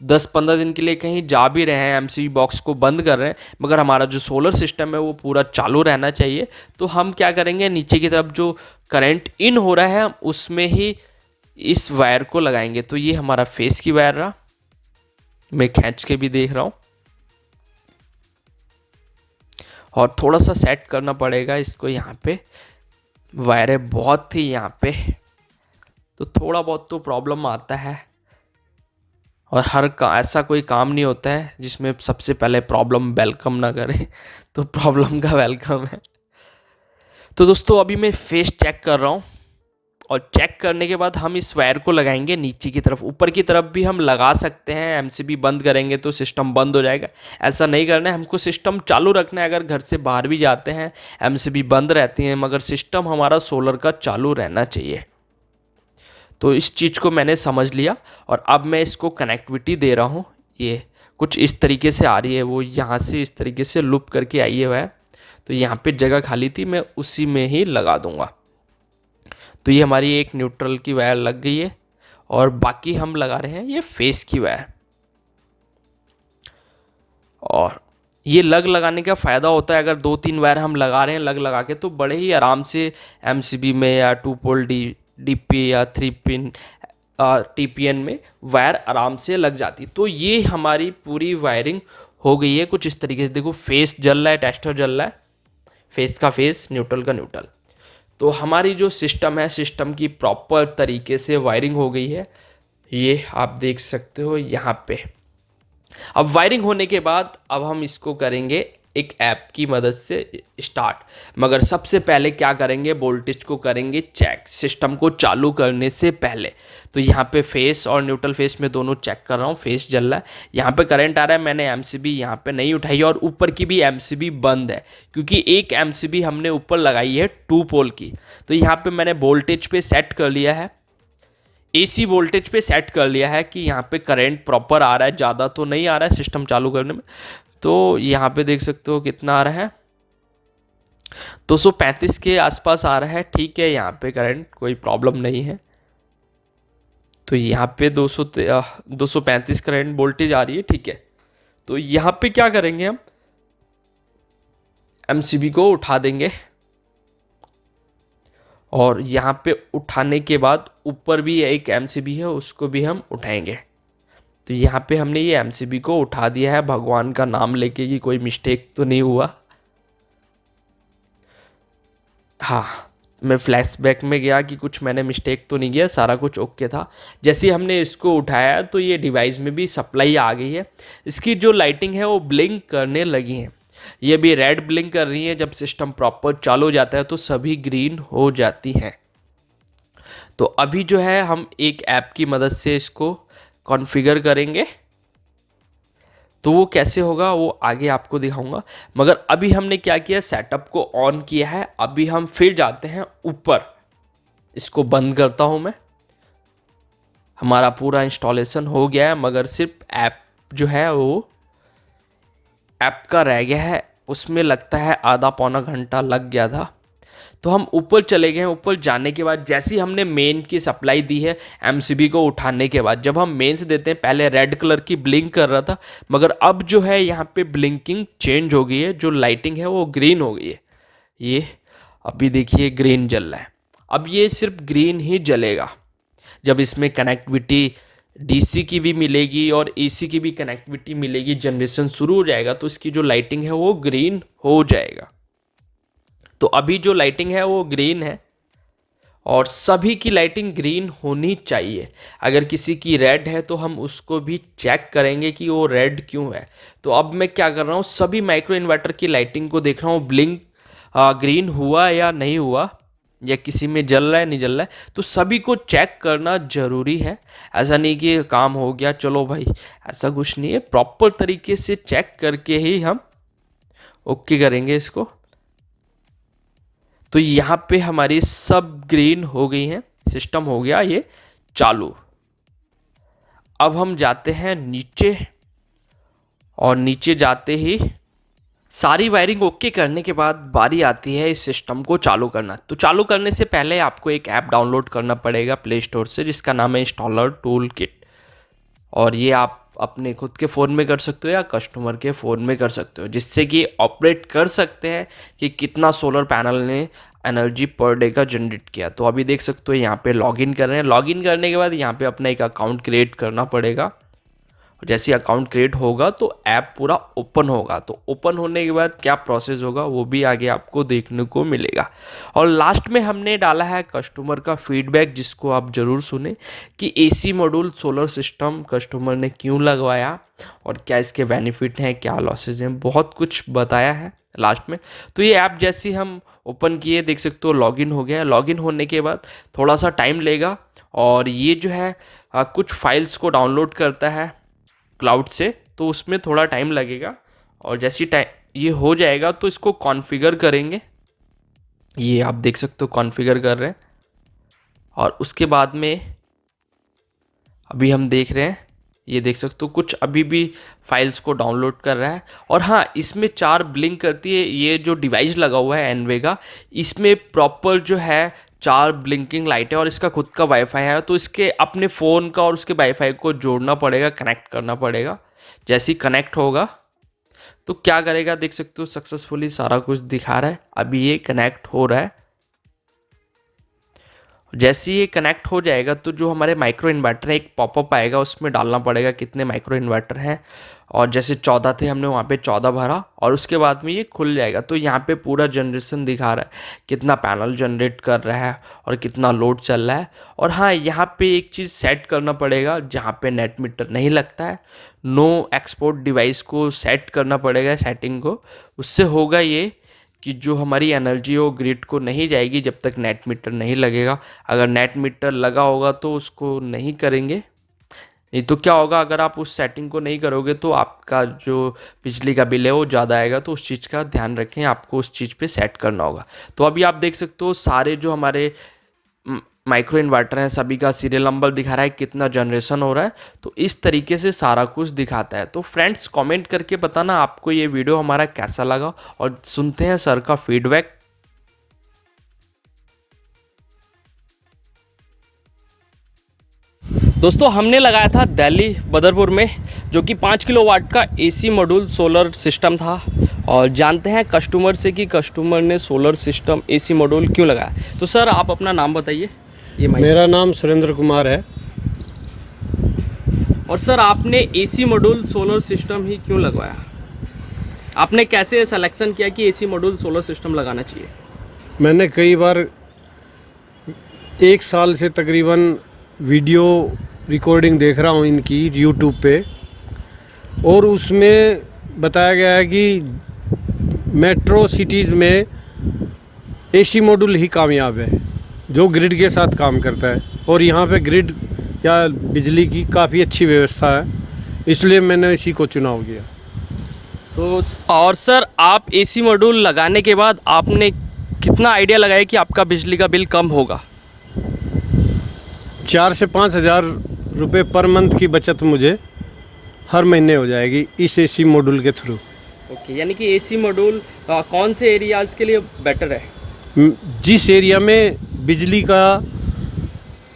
10-15 दिन के लिए कहीं जा भी रहे हैं, एमसीबी बॉक्स को बंद कर रहे हैं, मगर हमारा जो सोलर सिस्टम है वो पूरा चालू रहना चाहिए, तो हम क्या करेंगे, नीचे की तरफ जो करंट इन हो रहा है हम उसमें ही इस वायर को लगाएंगे। तो ये हमारा फेस की वायर रहा, मैं खींच के भी देख रहा हूँ, और थोड़ा सा सेट करना पड़ेगा इसको। यहाँ पे वायरें बहुत थी यहाँ पे, तो थोड़ा बहुत तो प्रॉब्लम आता है, और ऐसा कोई काम नहीं होता है जिसमें सबसे पहले प्रॉब्लम वेलकम ना करे, तो प्रॉब्लम का वेलकम है। तो दोस्तों अभी मैं फेस चेक कर रहा हूँ, और चेक करने के बाद हम इस वायर को लगाएंगे नीचे की तरफ। ऊपर की तरफ भी हम लगा सकते हैं, एमसीबी बंद करेंगे तो सिस्टम बंद हो जाएगा, ऐसा नहीं करना है, हमको सिस्टम चालू रखना है। अगर घर से बाहर भी जाते हैं एमसीबी बंद रहती हैं, मगर सिस्टम हमारा सोलर का चालू रहना चाहिए। तो इस चीज़ को मैंने समझ लिया, और अब मैं इसको कनेक्टिविटी दे रहा हूँ। ये कुछ इस तरीके से आ रही है, वो यहाँ से इस तरीके से लूप करके आई है वायर, तो यहाँ पे जगह खाली थी, मैं उसी में ही लगा दूंगा। तो ये हमारी एक न्यूट्रल की वायर लग गई है, और बाकी हम लगा रहे हैं ये फेस की वायर। और ये लग लगाने का फ़ायदा होता है, अगर 2-3 वायर हम लगा रहे हैं लग लगा के, तो बड़े ही आराम से एमसीबी में या 2 पोल डीपी या 3 पिन टीपीएन में वायर आराम से लग जाती। तो ये हमारी पूरी वायरिंग हो गई है कुछ इस तरीके से। देखो फेस जल रहा है, टेस्टर जल रहा है, फेस का फेस, न्यूट्रल का न्यूट्रल। तो हमारी जो सिस्टम है, सिस्टम की प्रॉपर तरीके से वायरिंग हो गई है, ये आप देख सकते हो यहाँ पे। अब वायरिंग होने के बाद अब हम इसको करेंगे एक ऐप की मदद से स्टार्ट। मगर सबसे पहले क्या करेंगे, वोल्टेज को करेंगे चेक सिस्टम को चालू करने से पहले। तो यहाँ पे फेस और न्यूट्रल फेस में दोनों चेक कर रहा हूँ, फेस जल रहा है, यहाँ पे करंट आ रहा है। मैंने एमसीबी यहाँ पे नहीं उठाई, और ऊपर की भी एमसीबी बंद है, क्योंकि एक एमसीबी हमने ऊपर लगाई है 2 पोल की। तो यहाँ पे मैंने वोल्टेज पे सेट कर लिया है, एसी वोल्टेज पे सेट कर लिया है कि यहाँ पे करंट प्रॉपर आ रहा है, ज़्यादा तो नहीं आ रहा है सिस्टम चालू करने में। तो यहाँ पे देख सकते हो कितना आ रहा है, 235 के आसपास आ रहा है। ठीक है, यहाँ पे करंट कोई प्रॉब्लम नहीं है। तो यहाँ पे 235 करंट वोल्टेज आ रही है, ठीक है। तो यहाँ पे क्या करेंगे, हम एमसीबी को उठा देंगे, और यहाँ पे उठाने के बाद ऊपर भी एक एमसीबी है उसको भी हम उठाएंगे। तो यहाँ पे हमने ये एमसीबी को उठा दिया है, भगवान का नाम लेके कि कोई मिस्टेक तो नहीं हुआ। हाँ, मैं फ्लैशबैक में गया कि कुछ मैंने मिस्टेक तो नहीं किया, सारा कुछ ओके था। जैसे हमने इसको उठाया तो ये डिवाइस में भी सप्लाई आ गई है, इसकी जो लाइटिंग है वो ब्लिंक करने लगी है। ये भी रेड ब्लिंक कर रही है, जब सिस्टम प्रॉपर चालू हो जाता है तो सभी ग्रीन हो जाती हैं। तो अभी जो है हम एक ऐप की मदद से इसको कॉन्फ़िगर करेंगे। तो वो कैसे होगा वो आगे आपको दिखाऊंगा। मगर अभी हमने क्या किया, सेटअप को ऑन किया है। अभी हम फिर जाते हैं ऊपर, इसको बंद करता हूं मैं। हमारा पूरा इंस्टॉलेशन हो गया है, मगर सिर्फ ऐप जो है वो ऐप का रह गया है, उसमें लगता है आधा पौना घंटा लग गया था। तो हम ऊपर चले गए हैं। ऊपर जाने के बाद जैसे ही हमने मेन की सप्लाई दी है एमसीबी को उठाने के बाद, जब हम मेन से देते हैं, पहले रेड कलर की ब्लिंक कर रहा था, मगर अब जो है यहाँ पे ब्लिंकिंग चेंज हो गई है, जो लाइटिंग है वो ग्रीन हो गई है। ये अभी देखिए ग्रीन जल रहा है। अब ये सिर्फ ग्रीन ही जलेगा जब इसमें कनेक्टिविटी डीसी की भी मिलेगी और एसी की भी कनेक्टिविटी मिलेगी, जनरेशन शुरू हो जाएगा तो इसकी जो लाइटिंग है वो ग्रीन हो जाएगा। तो अभी जो लाइटिंग है वो ग्रीन है और सभी की लाइटिंग ग्रीन होनी चाहिए। अगर किसी की रेड है तो हम उसको भी चेक करेंगे कि वो रेड क्यों है। तो अब मैं क्या कर रहा हूँ, सभी माइक्रो इन्वर्टर की लाइटिंग को देख रहा हूँ, ब्लिंक ग्रीन हुआ या नहीं हुआ, या किसी में जल रहा है नहीं जल रहा है। तो सभी को चेक करना ज़रूरी है। ऐसा नहीं कि काम हो गया चलो भाई, ऐसा कुछ नहीं है। प्रॉपर तरीके से चेक करके ही हम ओके करेंगे इसको। तो यहाँ पे हमारी सब ग्रीन हो गई हैं, सिस्टम हो गया ये चालू। अब हम जाते हैं नीचे, और नीचे जाते ही सारी वायरिंग ओके करने के बाद बारी आती है इस सिस्टम को चालू करना। तो चालू करने से पहले आपको एक ऐप डाउनलोड करना पड़ेगा प्ले स्टोर से, जिसका नाम है इंस्टॉलर टूल किट। और ये आप अपने खुद के फ़ोन में कर सकते हो या कस्टमर के फ़ोन में कर सकते हो, जिससे कि ऑपरेट कर सकते हैं कि कितना सोलर पैनल ने एनर्जी पर डे का जनरेट किया। तो अभी देख सकते हो यहाँ पे लॉगिन कर रहे हैं। लॉगिन करने के बाद यहाँ पे अपना एक अकाउंट क्रिएट करना पड़ेगा। जैसे अकाउंट क्रिएट होगा तो ऐप पूरा ओपन होगा। तो ओपन होने के बाद क्या प्रोसेस होगा वो भी आगे आपको देखने को मिलेगा। और लास्ट में हमने डाला है कस्टमर का फीडबैक, जिसको आप ज़रूर सुने कि AC module solar system customer ने क्यों लगवाया और क्या इसके बेनिफिट हैं, क्या लॉसेज हैं, बहुत कुछ बताया है लास्ट में। तो ये ऐप जैसे हम ओपन किए देख सकते हो लॉगिन हो गया है। लॉगिन होने के बाद थोड़ा सा टाइम लेगा और ये जो है कुछ फाइल्स को डाउनलोड करता है क्लाउड से, तो उसमें थोड़ा टाइम लगेगा। और जैसी टाइम ये हो जाएगा तो इसको कॉन्फ़िगर करेंगे। ये आप देख सकते हो कॉन्फ़िगर कर रहे हैं। और उसके बाद में अभी हम देख रहे हैं, ये देख सकते हो कुछ अभी भी फाइल्स को डाउनलोड कर रहा है। और हाँ, इसमें 4 ब्लिंक करती है। ये जो डिवाइस लगा हुआ है एनवे का, इसमें प्रॉपर जो है 4 ब्लिंकिंग लाइट है और इसका खुद का वाईफाई है। तो इसके अपने फ़ोन का और उसके वाईफाई को जोड़ना पड़ेगा, कनेक्ट करना पड़ेगा। जैसे ही कनेक्ट होगा तो क्या करेगा देख सकते हो, सक्सेसफुली सारा कुछ दिखा रहा है। अभी ये कनेक्ट हो रहा है। जैसे ये कनेक्ट हो जाएगा तो जो हमारे माइक्रो इन्वर्टर है एक पॉपअप आएगा, उसमें डालना पड़ेगा कितने माइक्रो इन्वर्टर हैं। और जैसे 14 थे, हमने वहाँ पे 14 भरा और उसके बाद में ये खुल जाएगा। तो यहाँ पे पूरा जनरेशन दिखा रहा है, कितना पैनल जनरेट कर रहा है और कितना लोड चल रहा है। और हाँ, यहाँ पे एक चीज़ सेट करना पड़ेगा, जहाँ पे नेट मीटर नहीं लगता है, नो एक्सपोर्ट डिवाइस को सेट करना पड़ेगा सेटिंग को। उससे होगा ये कि जो हमारी एनर्जी है वो ग्रिड को नहीं जाएगी जब तक नेट मीटर नहीं लगेगा। अगर नेट मीटर लगा होगा तो उसको नहीं करेंगे, नहीं तो क्या होगा, अगर आप उस सेटिंग को नहीं करोगे तो आपका जो बिजली का बिल है वो ज़्यादा आएगा। तो उस चीज़ का ध्यान रखें, आपको उस चीज़ पे सेट करना होगा। तो अभी आप देख सकते हो सारे जो हमारे माइक्रो इन्वर्टर हैं सभी का सीरियल नंबर दिखा रहा है, कितना जनरेशन हो रहा है। तो इस तरीके से सारा कुछ दिखाता है। तो फ्रेंड्स कमेंट करके बताना आपको ये वीडियो हमारा कैसा लगा, और सुनते हैं सर का फीडबैक। दोस्तों हमने लगाया था दिल्ली बदरपुर में, जो कि 5 किलोवाट का एसी मॉड्यूल सोलर सिस्टम था। और जानते हैं कस्टमर से कि कस्टमर ने सोलर सिस्टम एसी मॉड्यूल क्यों लगाया। तो सर आप अपना नाम बताइए।
मेरा नाम सुरेंद्र कुमार है।
और सर आपने एसी मॉड्यूल सोलर सिस्टम ही क्यों लगवाया, आपने कैसे सिलेक्शन किया कि एसी मॉड्यूल सोलर सिस्टम लगाना चाहिए?
मैंने कई बार 1 साल से तकरीबन वीडियो रिकॉर्डिंग देख रहा हूँ इनकी यूट्यूब पे, और उसमें बताया गया है कि मेट्रो सिटीज़ में एसी मॉड्यूल ही कामयाब है जो ग्रिड के साथ काम करता है। और यहाँ पे ग्रिड या बिजली की काफ़ी अच्छी व्यवस्था है, इसलिए मैंने इसी को चुनाव किया।
तो और सर आप एसी मॉड्यूल लगाने के बाद आपने कितना आइडिया लगाया कि आपका बिजली का बिल कम होगा?
4 से 5 हज़ार रुपये पर मंथ की बचत मुझे हर महीने हो जाएगी इस एसी मॉड्यूल के थ्रू।
ओके, यानी कि एसी मॉड्यूल कौन से एरियाज़ के लिए बेटर है?
जिस एरिया में बिजली का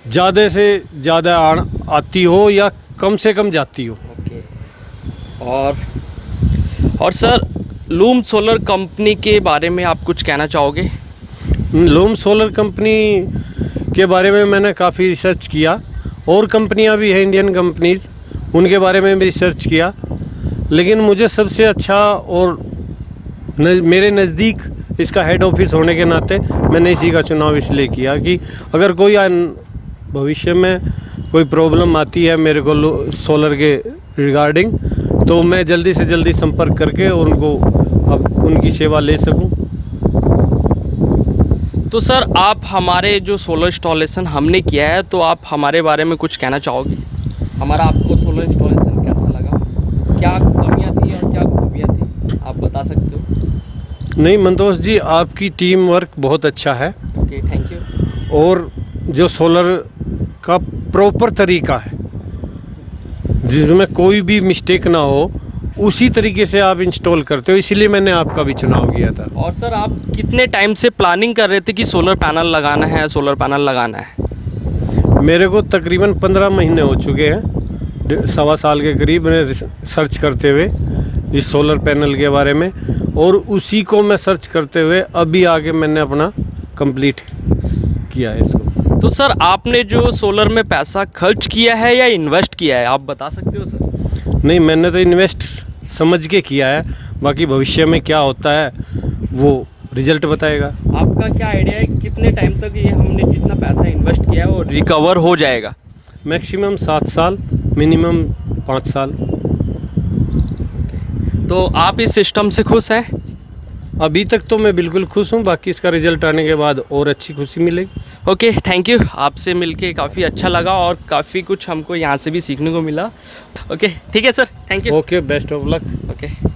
ज़्यादा से ज़्यादा आती हो या कम से कम जाती हो।
ओके, और सर लूम सोलर कंपनी के बारे में आप कुछ कहना चाहोगे?
लूम सोलर कंपनी के बारे में मैंने काफ़ी रिसर्च किया और कंपनियां भी हैं इंडियन कंपनीज़, उनके बारे में भी रिसर्च किया, लेकिन मुझे सबसे अच्छा और मेरे नज़दीक इसका हेड ऑफिस होने के नाते मैंने इसी का चुनाव इसलिए किया कि अगर कोई भविष्य में कोई प्रॉब्लम आती है मेरे को सोलर के रिगार्डिंग, तो मैं जल्दी से जल्दी संपर्क करके उनको अब उनकी सेवा ले सकूं।
तो सर आप हमारे जो सोलर इंस्टॉलेशन हमने किया है, तो आप हमारे बारे में कुछ कहना चाहोगे? हमारा आपको सोलर इंस्टॉलेशन कैसा लगा? क्या कमियां थी और क्या खूबियां थी, आप बता सकते हो?
नहीं मंतोष जी, आपकी टीम वर्क बहुत अच्छा है।
Okay, thank you.
और जो सोलर का प्रॉपर तरीका है जिसमें कोई भी मिस्टेक ना हो, उसी तरीके से आप इंस्टॉल करते हो, इसीलिए मैंने आपका भी चुनाव किया था।
और सर आप कितने टाइम से प्लानिंग कर रहे थे कि सोलर पैनल लगाना है, सोलर पैनल लगाना है?
मेरे को तकरीबन 15 महीने हो चुके हैं, 1.25 साल के करीब मैंने सर्च करते हुए इस सोलर पैनल के बारे में, और उसी को मैं सर्च करते हुए अभी आगे मैंने अपना कंप्लीट किया है इसको।
तो सर आपने जो सोलर में पैसा खर्च किया है या इन्वेस्ट किया है, आप बता सकते हो सर?
नहीं, मैंने तो इन्वेस्ट समझ के किया है, बाकी भविष्य में क्या होता है वो रिजल्ट बताएगा।
आपका क्या आइडिया है कितने टाइम तक ये हमने जितना पैसा इन्वेस्ट किया है वो रिकवर हो जाएगा?
मैक्सिमम 7 साल, मिनिमम 5 साल।
तो आप इस सिस्टम से खुश हैं?
अभी तक तो मैं बिल्कुल खुश हूँ, बाकी इसका रिजल्ट आने के बाद और अच्छी खुशी मिलेगी।
Okay, thank you. आपसे मिलके काफ़ी अच्छा लगा और काफ़ी कुछ हमको यहाँ से भी सीखने को मिला। ओके, ठीक है sir, thank you.
Okay, best of luck.
Okay.